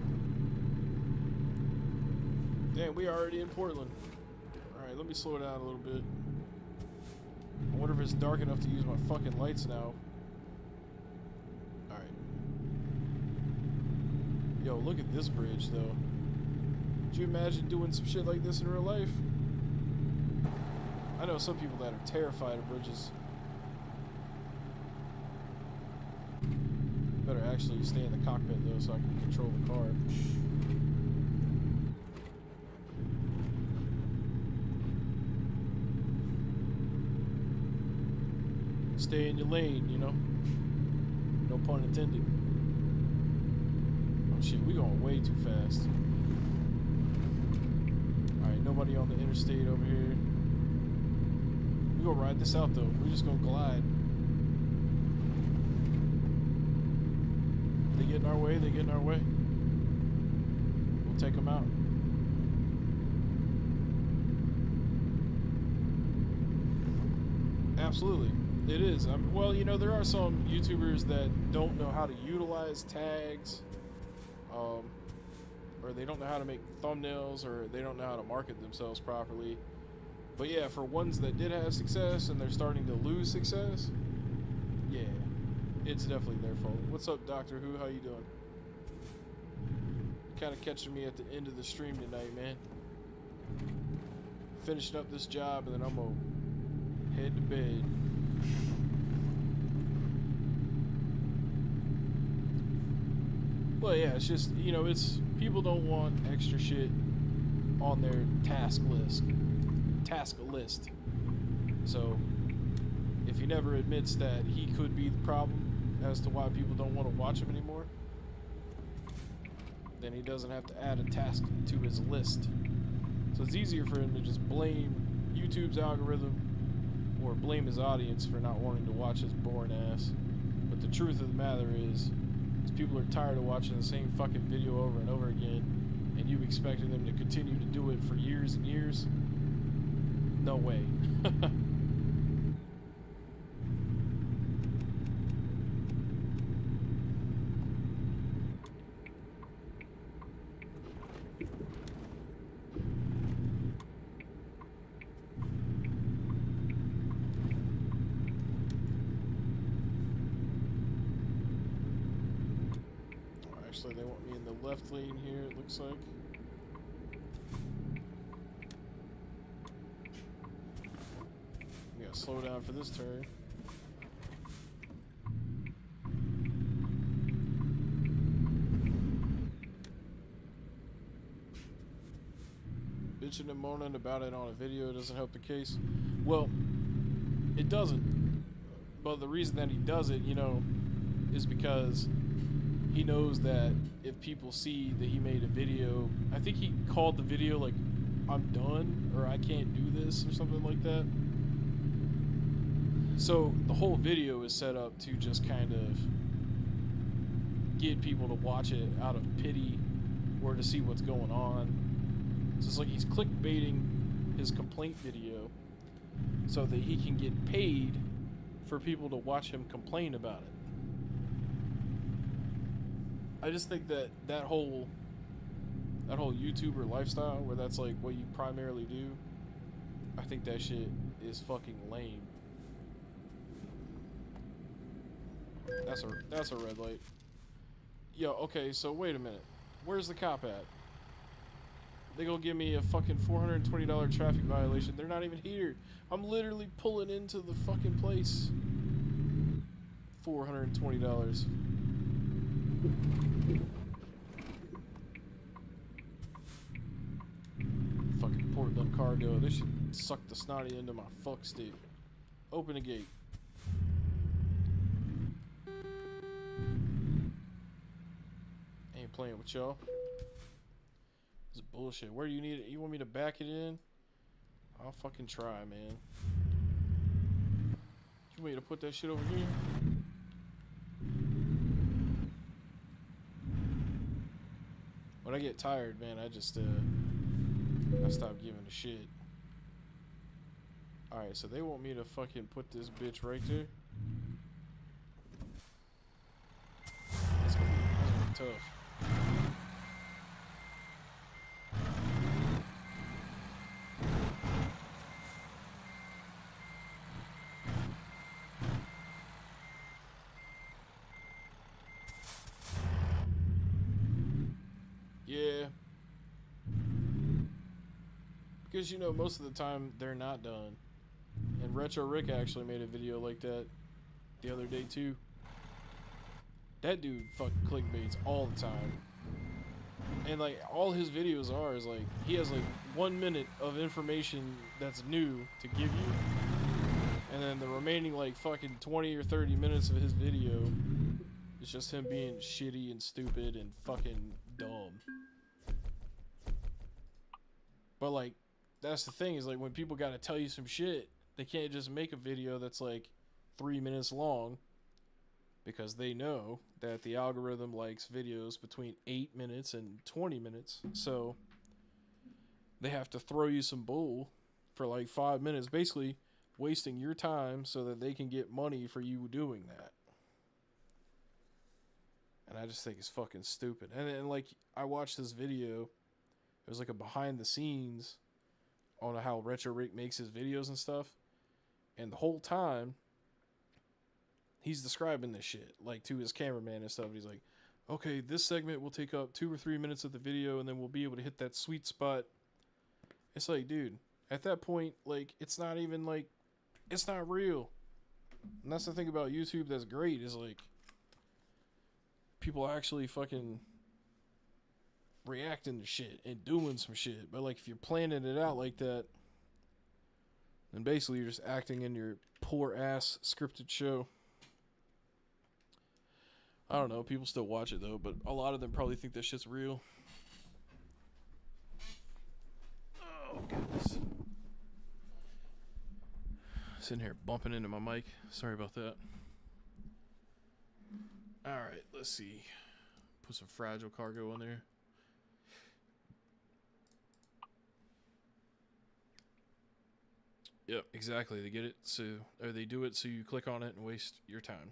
Damn, we are already in Portland. Alright, let me slow down a little bit. I wonder if it's dark enough to use my fucking lights now. Alright. Yo, look at this bridge, though. Could you imagine doing some shit like this in real life? I know some people that are terrified of bridges. Better actually stay in the cockpit, though, so I can control the car. Stay in your lane, you know? No pun intended. Oh shit, we going way too fast. Alright, nobody on the interstate over here. We gonna ride this out though. We're just gonna glide. They get in our way, they get in our way. We'll take them out. Absolutely. It is. Well, you know, there are some YouTubers that don't know how to utilize tags, or they don't know how to make thumbnails, or they don't know how to market themselves properly. But yeah, for ones that did have success and they're starting to lose success, yeah, it's definitely their fault. What's up, Doctor Who? How you doing? Kind of catching me at the end of the stream tonight, man. Finishing up this job and then I'm gonna head to bed. Well, yeah, it's just, you know, it's people don't want extra shit on their task list. So if he never admits that he could be the problem as to why people don't want to watch him anymore, then he doesn't have to add a task to his list. So it's easier for him to just blame YouTube's algorithm or blame his audience for not wanting to watch his boring ass. But the truth of the matter is people are tired of watching the same fucking video over and over again, and you expecting them to continue to do it for years and years? No way. Actually, they want me in the left lane here, it looks like. We gotta slow down for this turn. Bitching and moaning about it on a video doesn't help the case. Well, it doesn't. But the reason that he does it, you know, is because he knows that if people see that he made a video, I think he called the video like, I'm done, or I can't do this, or something like that. So the whole video is set up to just kind of get people to watch it out of pity or to see what's going on. So it's like he's clickbaiting his complaint video so that he can get paid for people to watch him complain about it. I just think that that whole YouTuber lifestyle, where that's like what you primarily do, I think that shit is fucking lame. That's a red light. Yo, okay, so wait a minute. Where's the cop at? They gonna give me a fucking $420 traffic violation. They're not even here. I'm literally pulling into the fucking place. $420. Fucking Portland Cargo. They should suck the snotty into my fuck stick. Open the gate. Ain't playing with y'all. This is bullshit. Where do you need it? You want me to back it in? I'll fucking try, man. You want me to put that shit over here? When I get tired, man, I just I stop giving a shit. Alright, so they want me to fucking put this bitch right there. That's gonna be tough. Yeah. Because, you know, most of the time they're not done. And Retro Rick actually made a video like that the other day too. That dude fucking clickbaits all the time. And like all his videos are is like he has like 1 minute of information that's new to give you. And then the remaining like fucking 20 or 30 minutes of his video is just him being shitty and stupid and fucking dumb. But like that's the thing, is like when people gotta tell you some shit, they can't just make a video that's like 3 minutes long, because they know that the algorithm likes videos between 8 minutes and 20 minutes. So they have to throw you some bull for like 5 minutes, basically wasting your time so that they can get money for you doing that. And I just think it's fucking stupid. And then like I watched this video, it was like a behind the scenes on how Retro Rick makes his videos and stuff. And the whole time he's describing this shit like to his cameraman and stuff. And he's like, okay, this segment will take up 2 or 3 minutes of the video and then we'll be able to hit that sweet spot. It's like, dude, at that point, like, it's not even like, it's not real. And that's the thing about YouTube that's great, is like people actually fucking reacting to shit and doing some shit. But like if you're planning it out like that, And basically, you're just acting in your poor ass scripted show. I don't know. People still watch it though, but a lot of them probably think that shit's real. Oh goodness. Sitting here bumping into my mic. Sorry about that. All right, let's see. Put some fragile cargo on there. Yep, exactly. They get it or they do it so you click on it and waste your time.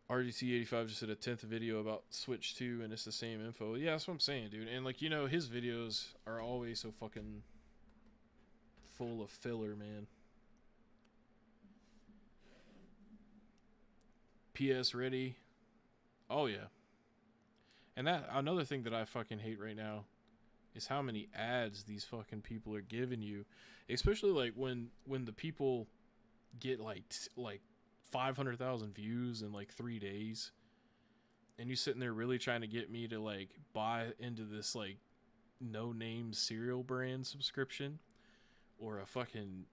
RGT85 just did a 10th video about Switch 2 and it's the same info. Yeah, that's what I'm saying, dude. And like, you know, his videos are always so fucking full of filler, man. PS ready. Oh yeah. And that another thing that I fucking hate right now is how many ads these fucking people are giving you, especially like when the people get like 500,000 views in like 3 days, and you sitting there really trying to get me to like buy into this like no name cereal brand subscription or a fucking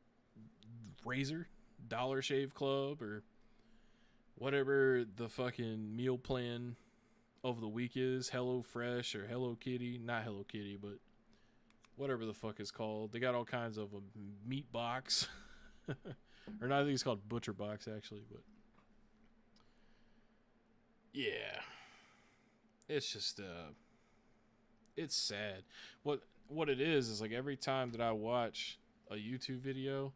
Razor Dollar Shave Club or whatever the fucking meal plan of the week is, Hello Fresh or Hello Kitty, not Hello Kitty, but whatever the fuck it's called. They got all kinds of a meat box. Or no, I think it's called Butcher Box actually, but yeah. It's just it's sad. What it is like every time that I watch a YouTube video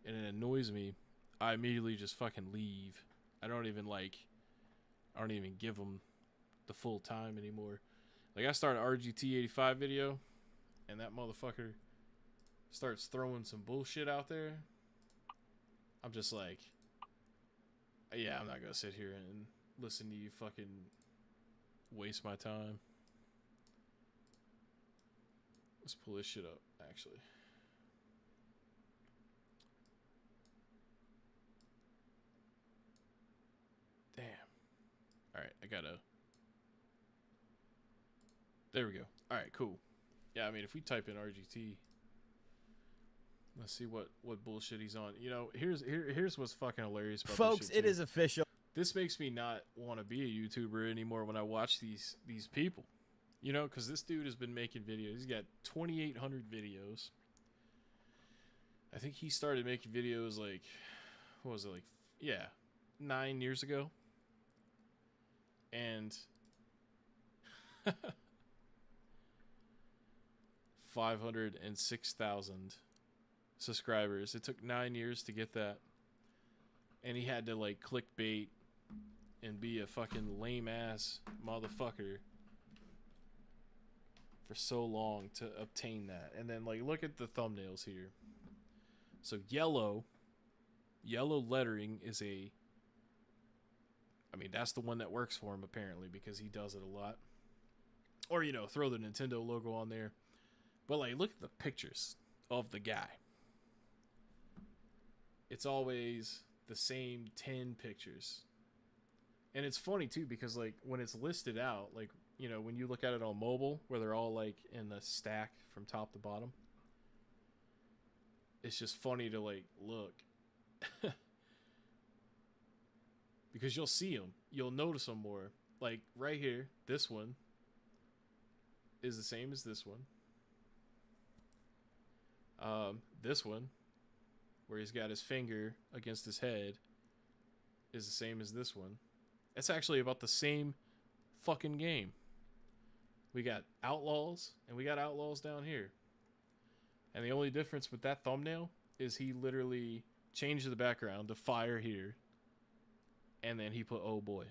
and it annoys me, I immediately just fucking leave. I don't even give them the full time anymore. Like I start an RGT85 video and that motherfucker starts throwing some bullshit out there. I'm just like, yeah, I'm not gonna sit here and listen to you fucking waste my time. Let's pull this shit up, actually. Damn. Alright, I gotta... There we go. Alright, cool. Yeah, I mean, if we type in RGT... Let's see what bullshit he's on. You know, here's what's fucking hilarious about folks. This shit it is official. This makes me not want to be a YouTuber anymore when I watch these people. You know, because this dude has been making videos. He's got 2,800 videos. I think he started making videos like, what was it, like, yeah, 9 years ago. And 506,000 subscribers. It took 9 years to get that. And he had to like clickbait and be a fucking lame ass motherfucker for so long to obtain that. And then like look at the thumbnails here. So yellow lettering is that's the one that works for him apparently because he does it a lot. Or you know, throw the Nintendo logo on there. But like look at the pictures of the guy. It's always the same 10 pictures. And it's funny too because like when it's listed out, like, you know, when you look at it on mobile where they're all like in the stack from top to bottom, it's just funny to like look. Because you'll see them. You'll notice them more. Like right here, this one is the same as this one. This one, where he's got his finger against his head, is the same as this one. It's actually about the same fucking game. We got Outlaws, and we got Outlaws down here. And the only difference with that thumbnail is he literally changed the background to fire here, and then he put oh boy.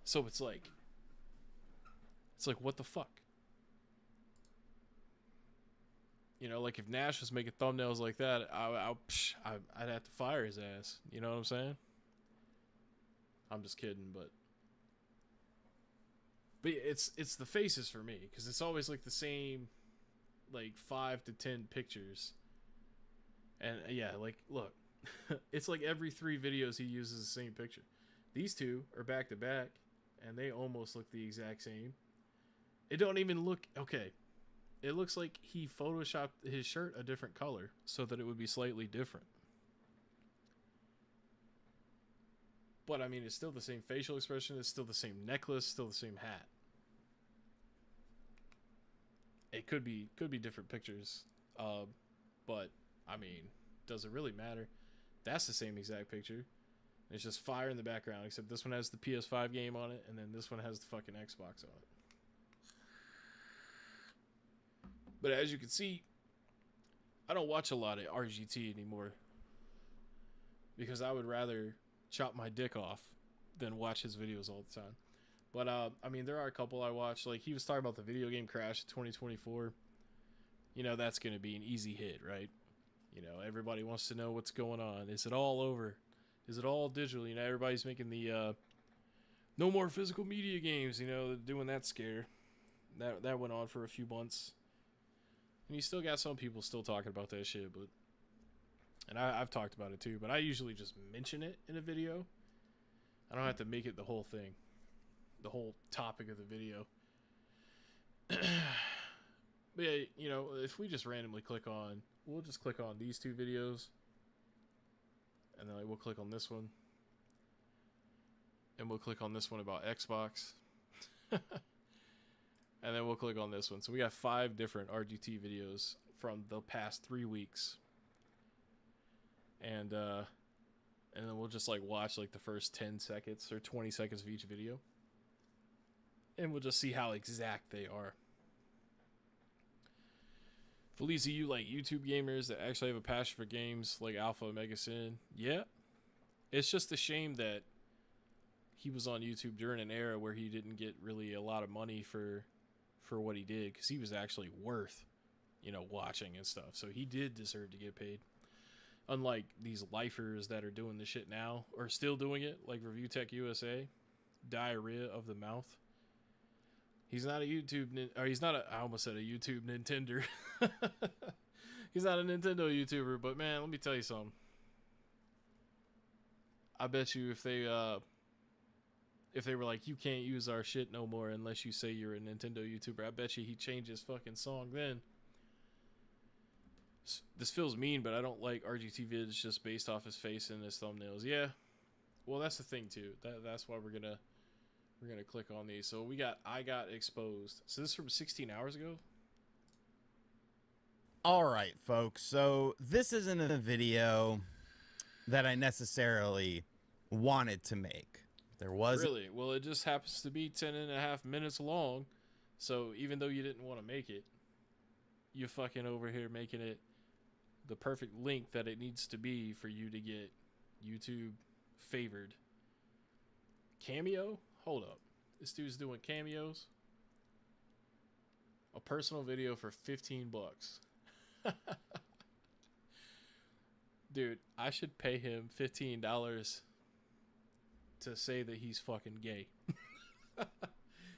So it's like what the fuck? You know, like if Nash was making thumbnails like that, I'd have to fire his ass. You know what I'm saying? I'm just kidding, but it's the faces for me because it's always like the same, like 5 to 10 pictures. And yeah, like look, it's like every 3 videos he uses the same picture. These two are back to back, and they almost look the exact same. It don't even look okay. It looks like he photoshopped his shirt a different color so that it would be slightly different. But I mean, it's still the same facial expression. It's still the same necklace. Still the same hat. It could be different pictures, but I mean, does it really matter? That's the same exact picture. It's just fire in the background, except this one has the PS5 game on it, and then this one has the fucking Xbox on it. But as you can see, I don't watch a lot of RGT anymore because I would rather chop my dick off than watch his videos all the time. But I mean, there are a couple I watch. Like, he was talking about the video game crash of 2024. You know, that's going to be an easy hit, right? You know, everybody wants to know what's going on. Is it all over? Is it all digital? You know, everybody's making the no more physical media games. You know, doing that scare. That went on for a few months. And you still got some people still talking about that shit, but... And I've talked about it too, but I usually just mention it in a video. I don't have to make it the whole thing. The whole topic of the video. But yeah, you know, if we just randomly click on... We'll just click on these two videos. And then we'll click on this one. And we'll click on this one about Xbox. And then we'll click on this one. So we got 5 different RGT videos from the past 3 weeks. And then we'll just like watch like the first 10 seconds or 20 seconds of each video. And we'll just see how exact they are. For these of you like YouTube gamers that actually have a passion for games like Alpha Omega Sin, yeah. It's just a shame that he was on YouTube during an era where he didn't get really a lot of money for what he did, because he was actually worth, you know, watching and stuff. So he did deserve to get paid. Unlike these lifers that are doing this shit now, or still doing it, like Review Tech USA, diarrhea of the mouth. He's not a YouTube, or he's not a, I almost said a YouTube Nintendo. He's not a Nintendo YouTuber, but man, let me tell you something. I bet you if they were like, you can't use our shit no more unless you say you're a Nintendo YouTuber, I bet you he'd change his fucking song then. This feels mean, but I don't like RGT vids just based off his face and his thumbnails. Yeah, well, that's the thing too. That's why we're gonna click on these. So we got I Got Exposed. So this is from 16 hours ago. All right, folks. So this isn't a video that I necessarily wanted to make. There was really, well, it just happens to be 10.5 minutes long. So even though you didn't want to make it, you fucking over here making it the perfect link that it needs to be for you to get YouTube favored. Cameo? Hold up. This dude's doing cameos. A personal video for 15 bucks. Dude, I should pay him $15 to say that he's fucking gay.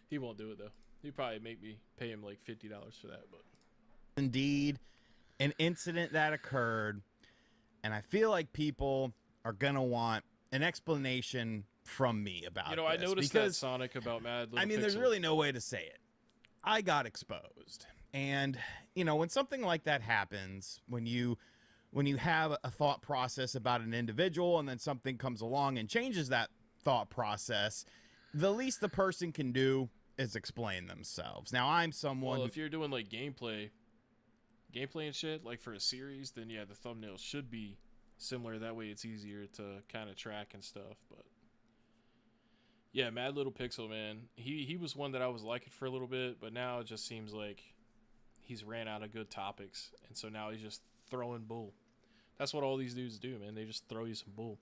He won't do it though. He'd probably make me pay him like $50 for that, but indeed an incident that occurred, and I feel like people are gonna want an explanation from me about you know, this. I noticed that Sonic about Mad Little I mean, Pixel. there's really no way to say it. I got exposed. And, you know, when something like that happens, when you have a thought process about an individual and then something comes along and changes that thought process, the least the person can do is explain themselves. Now, I'm someone... Well, if you're doing, like, gameplay and shit, like for a series, then yeah, the thumbnail should be similar. That way it's easier to kind of track and stuff, but... Yeah, Mad Little Pixel, man. He was one that I was liking for a little bit, but now it just seems like he's ran out of good topics, and so now he's just throwing bull. That's what all these dudes do, man. They just throw you some bull.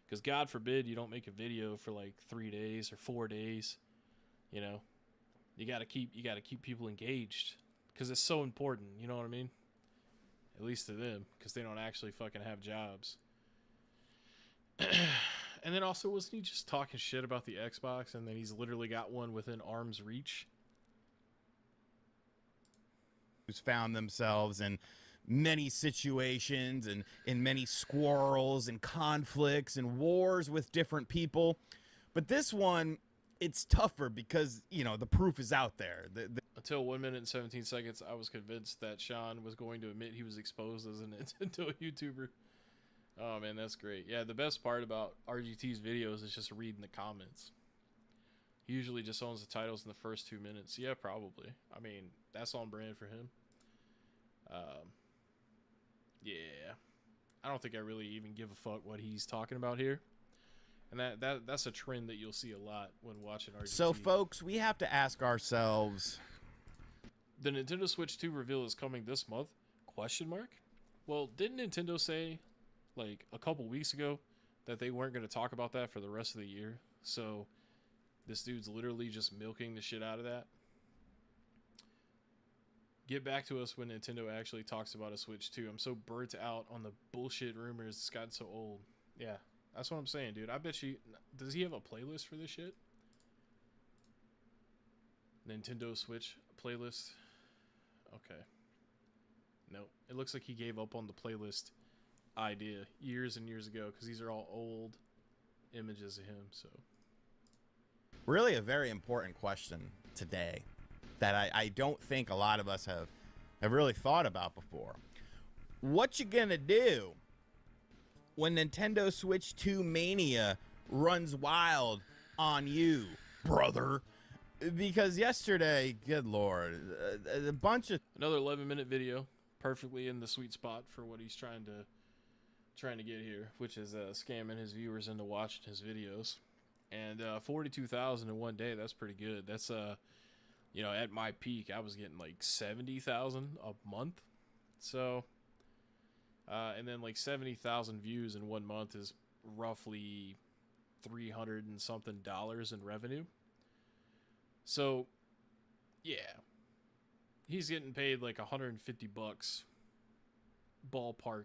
Because God forbid you don't make a video for like 3 days or 4 days. You know, you gotta keep people engaged, because it's so important. You know what I mean? At least to them, because they don't actually fucking have jobs. And then also, wasn't he just talking shit about the Xbox, and then he's literally got one within arm's reach? Who's found themselves in many situations and in many squirrels and conflicts and wars with different people. But this one it's tougher because, you know, the proof is out there. Until 1 minute and 17 seconds, I was convinced that Sean was going to admit he was exposed as a Nintendo YouTuber. Oh man, that's great. Yeah, the best part about RGT's videos is just reading the comments. He usually just owns the titles in the first 2 minutes. Yeah, probably. I mean, that's on brand for him. Yeah. I don't think I really even give a fuck what he's talking about here. And that's a trend that you'll see a lot when watching RGT. So, folks, we have to ask ourselves... The Nintendo Switch 2 reveal is coming this month? Question mark? Well, didn't Nintendo say, like, a couple weeks ago that they weren't going to talk about that for the rest of the year? So, this dude's literally just milking the shit out of that. Get back to us when Nintendo actually talks about a Switch 2. I'm so burnt out on the bullshit rumors. It's gotten so old. Yeah, that's what I'm saying, dude. I bet you... Does he have a playlist for this shit? Nintendo Switch playlist? Okay. Nope. It looks like he gave up on the playlist idea years and years ago because these are all old images of him, so... Really a very important question today that I don't think a lot of us have really thought about before. What you gonna do when Nintendo Switch 2 Mania runs wild on you, brother? Because yesterday, good lord, a bunch of... Another 11-minute video, perfectly in the sweet spot for what he's trying to get here, which is scamming his viewers into watching his videos. And 42,000 in one day, that's pretty good. That's you know, at my peak, I was getting like 70,000 a month. So, and then like 70,000 views in 1 month is roughly $300 and something in revenue. So, yeah, he's getting paid like $150 ballpark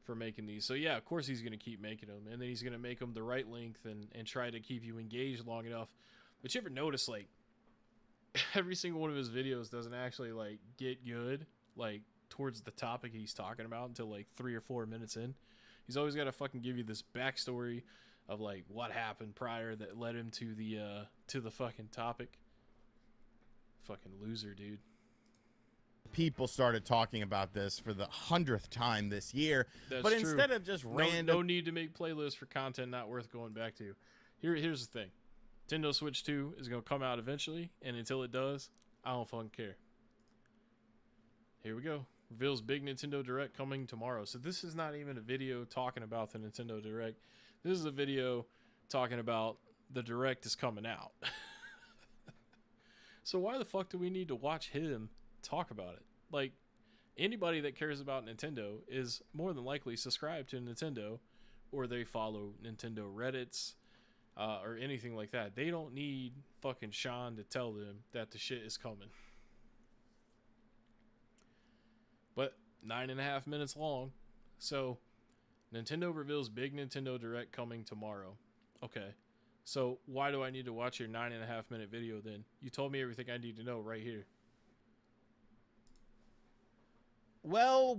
for making these. So yeah, of course he's going to keep making them, and then he's going to make them the right length and try to keep you engaged long enough. But you ever notice, like, every single one of his videos doesn't actually like get good like towards the topic he's talking about until like 3 or 4 minutes in. He's always got to fucking give you this backstory of like what happened prior that led him to the fucking topic. Fucking loser, dude. People started talking about this for the 100th time this year. That's but true. Instead of just random... No need to make playlists for content not worth going back to. Here's the thing. Nintendo Switch 2 is going to come out eventually, and until it does, I don't fucking care. Here we go. Reveals big Nintendo Direct coming tomorrow. So this is not even a video talking about the Nintendo Direct. This is a video talking about the Direct is coming out. So why the fuck do we need to watch him talk about it? Like, anybody that cares about Nintendo is more than likely subscribed to Nintendo, or they follow Nintendo Reddits, or anything like that. They don't need fucking Sean to tell them that the shit is coming. But 9.5 minutes long. So, Nintendo reveals big Nintendo Direct coming tomorrow. Okay. So, why do I need to watch your 9.5 minute video then? You told me everything I need to know right here. Well,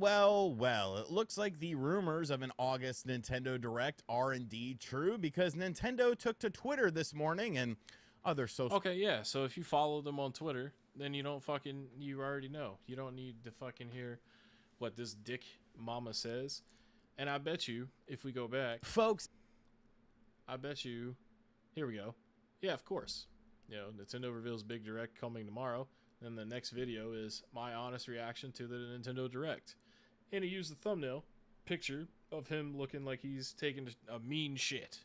it looks like the rumors of an August Nintendo Direct are indeed true, because Nintendo took to Twitter this morning and other social... Okay, yeah, so if you follow them on Twitter, then you already know. You don't need to fucking hear what this dick mama says. And I bet you, if we go back... Folks... I bet you... Here we go. Yeah, of course. You know, Nintendo reveals big Direct coming tomorrow. Then the next video is my honest reaction to the Nintendo Direct. And he used the thumbnail picture of him looking like he's taking a mean shit.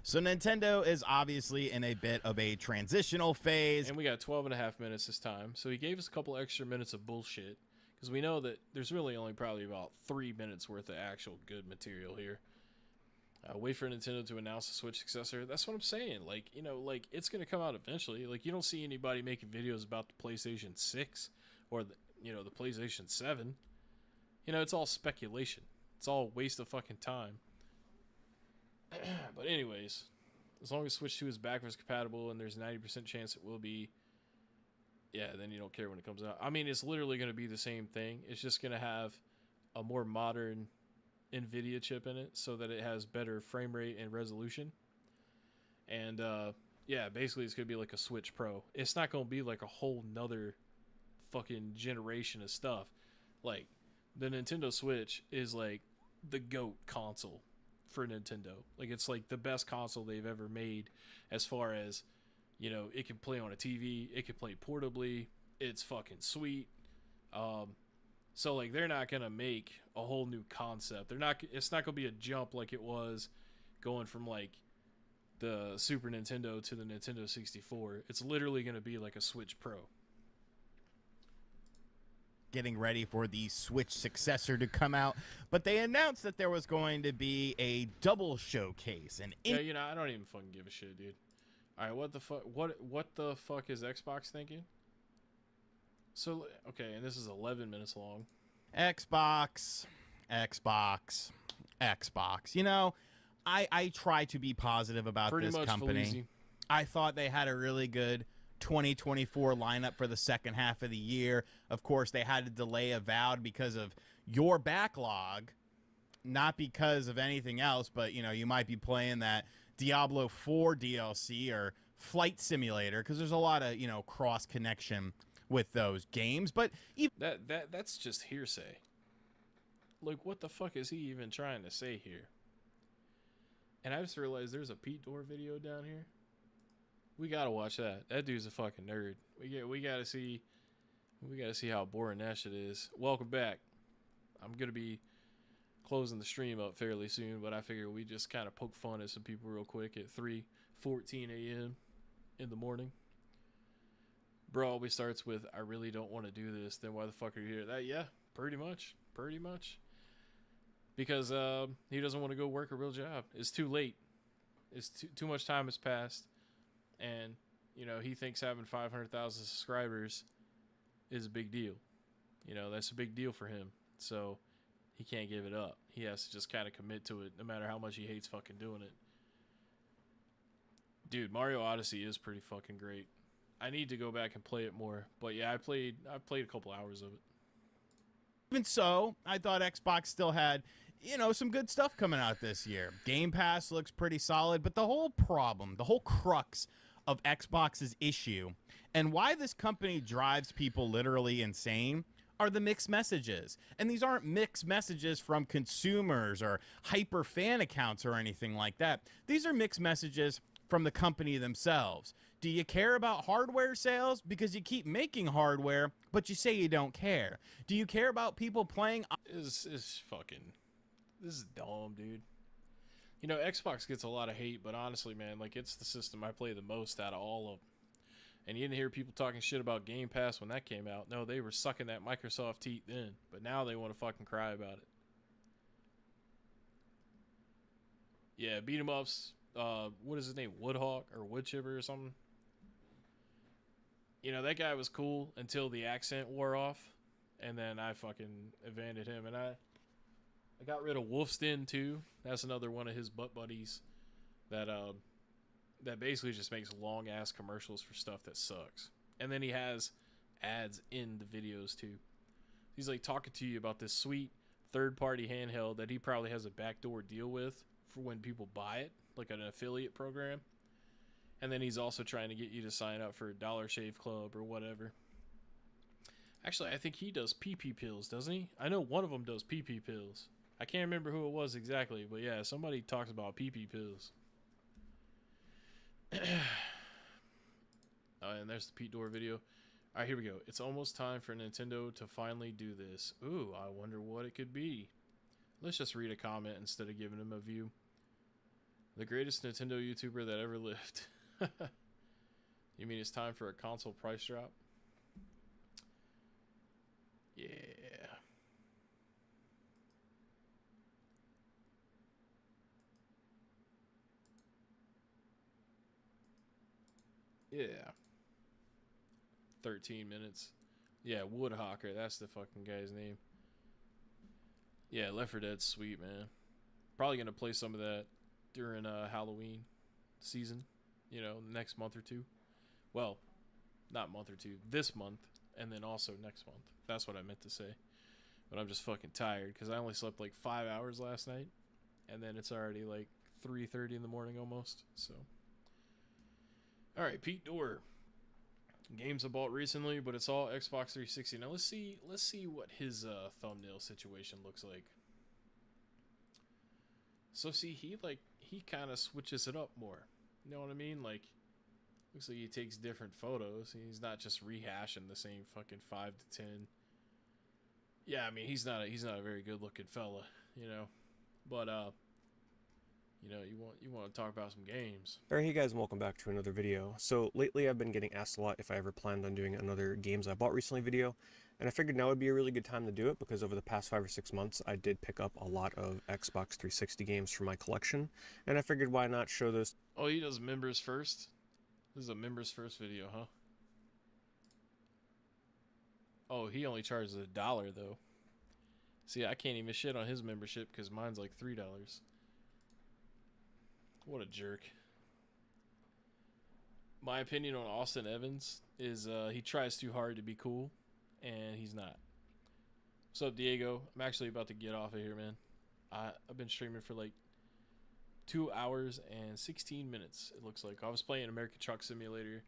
So Nintendo is obviously in a bit of a transitional phase. And we got 12.5 minutes this time. So he gave us a couple extra minutes of bullshit. Because we know that there's really only probably about 3 minutes worth of actual good material here. Wait for Nintendo to announce the Switch successor. That's what I'm saying. Like, you know, like, it's going to come out eventually. Like, you don't see anybody making videos about the PlayStation 6 or, the PlayStation 7. You know, it's all speculation. It's all a waste of fucking time. But anyways, as long as Switch 2 is backwards compatible and there's a 90% chance it will be, yeah, then you don't care when it comes out. I mean, it's literally going to be the same thing. It's just going to have a more modern NVIDIA chip in it so that it has better frame rate and resolution. And yeah, basically it's gonna be like a Switch Pro. It's not gonna be like a whole nother fucking generation of stuff. Like the Nintendo Switch is like the GOAT console for Nintendo. Like it's like the best console they've ever made as far as, you know, it can play on a TV, it can play portably, it's fucking sweet. Um so like they're not gonna make a whole new concept. They're not it's not gonna be a jump like it was going from like the Super Nintendo to the Nintendo 64. It's literally gonna be like a Switch Pro. Getting ready for the Switch successor to come out, but they announced that there was going to be a double showcase. And Yeah, you know, I don't even fucking give a shit, dude. All right, what the fuck? What the fuck is Xbox thinking? So okay, and this is 11 minutes long. Xbox, Xbox. You know, I try to be positive about Pretty this much company. Felizy. I thought they had a really good 2024 lineup for the second half of the year. Of course, they had to delay Avowed because of your backlog, not because of anything else, but you know, you might be playing that Diablo 4 DLC or Flight Simulator because there's a lot of, you know, cross connection with those games. But even That's just hearsay. Like, what the fuck is he even trying to say here? And I just realized there's a Pete Door video down here. We gotta watch that. That dude's a fucking nerd. We gotta see how boring that shit is. Welcome back. I'm gonna be closing the stream up fairly soon, but I figure we just kind of poke fun at some people real quick at 3:14 a.m. in the morning. Bro always starts with, "I really don't want to do this." Then why the fuck are you here? That yeah, pretty much. Because he doesn't want to go work a real job. It's too late. It's too much time has passed. And, you know, he thinks having 500,000 subscribers is a big deal. You know, that's a big deal for him. So he can't give it up. He has to just kind of commit to it, no matter how much he hates fucking doing it. Dude, Mario Odyssey is pretty fucking great. I need to go back and play it more. But yeah, I played a couple hours of it. even so, I thought Xbox still had, you know, some good stuff coming out this year. Game Pass looks pretty solid, but the whole problem, the whole crux of Xbox's issue and why this company drives people literally insane are the mixed messages. And these aren't mixed messages from consumers or hyper fan accounts or anything like that. These are mixed messages from the company themselves. Do you care about hardware sales? Because you keep making hardware, but you say you don't care. Do you care about people playing? This is dumb, dude. You know, Xbox gets a lot of hate, but honestly, man, like, it's the system I play the most out of all of them. And you didn't hear people talking shit about Game Pass when that came out. No, they were sucking that Microsoft teeth then, but now they want to fucking cry about it. Yeah, beat 'em ups. What is his name? Woodhawk or Woodchipper or something? You know, that guy was cool until the accent wore off, and then I fucking abandoned him. And I got rid of Wolfston too. That's another one of his butt buddies that that basically just makes long ass commercials for stuff that sucks. And then he has ads in the videos too. He's like talking to you about this sweet third party handheld that he probably has a backdoor deal with for when people buy it, like an affiliate program. And then he's also trying to get you to sign up for a Dollar Shave Club or whatever. Actually, I think he does PP pills, doesn't he? I know one of them does PP pills. I can't remember who it was exactly, but yeah, somebody talks about PP pills. And there's the Pete Door video. All right, here we go. It's almost time for Nintendo to finally do this. Ooh, I wonder what it could be. Let's just read a comment instead of giving him a view. The greatest Nintendo YouTuber that ever lived. You mean it's time for a console price drop? Yeah. Yeah. 13 minutes. Yeah, Woodhawker. That's the fucking guy's name. Yeah, Left 4 Dead's sweet, man. Probably going to play some of that during Halloween season. You know, next month or two. Well, not month or two. This month. And then also next month. That's what I meant to say. But I'm just fucking tired because I only slept like 5 hours last night. And then it's already like 3:30 in the morning almost. So All right, Pete Dorr. Games I bought recently, but it's all Xbox 360. Now let's see what his thumbnail situation looks like. So see, he kind of switches it up more. You know what I mean? Like, looks like he takes different photos. He's not just rehashing the same fucking 5 to 10. Yeah, I mean, he's not a very good looking fella, you know. But you know, you want to talk about some games. Alright, hey guys, and welcome back to another video. So lately I've been getting asked a lot if I ever planned on doing another games I bought recently video, and I figured now would be a really good time to do it because over the past 5 or 6 months I did pick up a lot of Xbox 360 games for my collection, and I figured why not show those. Oh, he does members first? This is a members first video, huh? Oh, he only charges $1 though. See, I can't even shit on his membership because mine's like $3. What a jerk. My opinion on Austin Evans is he tries too hard to be cool, and he's not. What's up, Diego? I'm actually about to get off of here, man. I've been streaming for like 2 hours and 16 minutes, it looks like. I was playing American Truck Simulator.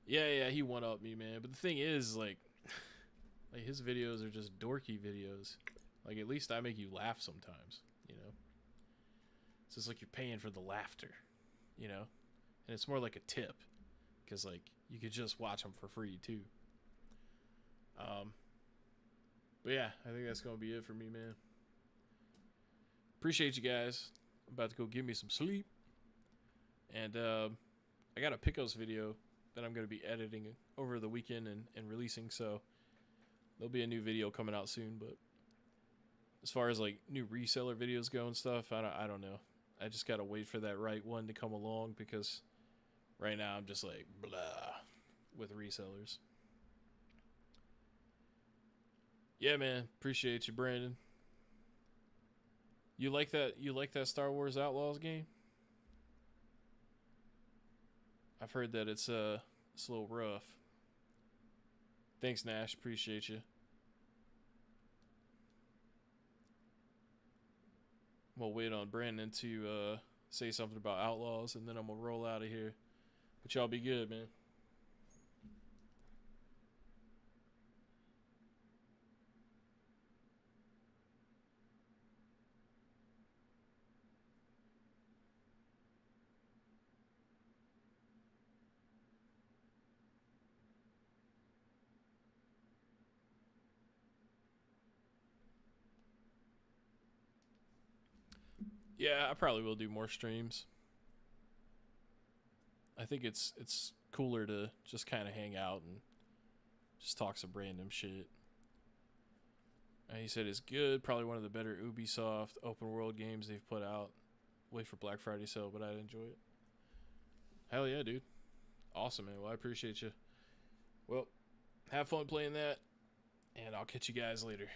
Yeah, he one-upped me, man. But the thing is, like his videos are just dorky videos. Like, at least I make you laugh sometimes, you know? So it's like you're paying for the laughter, you know? And it's more like a tip, because, like, you could just watch them for free, too. But yeah, I think that's going to be it for me, man. Appreciate you guys. I'm about to go get me some sleep. And I got a Picos video that I'm going to be editing over the weekend and releasing, so there'll be a new video coming out soon. But as far as like new reseller videos go and stuff, I don't know. I just gotta wait for that right one to come along, because right now I'm just like blah with resellers. Yeah, man, appreciate you, Brandon. You like that Star Wars Outlaws game? I've heard that it's a little rough. Thanks, Nash. Appreciate you. We'll wait on Brandon to say something about Outlaws, and then I'm gonna roll out of here. But y'all be good, man. Yeah, I probably will do more streams. I think it's cooler to just kind of hang out and just talk some random shit. And he said it's good, probably one of the better Ubisoft open world games they've put out. Wait for Black Friday sale, but I'd enjoy it. Hell yeah, dude. Awesome, man. Well, I appreciate you. Well, have fun playing that, and I'll catch you guys later.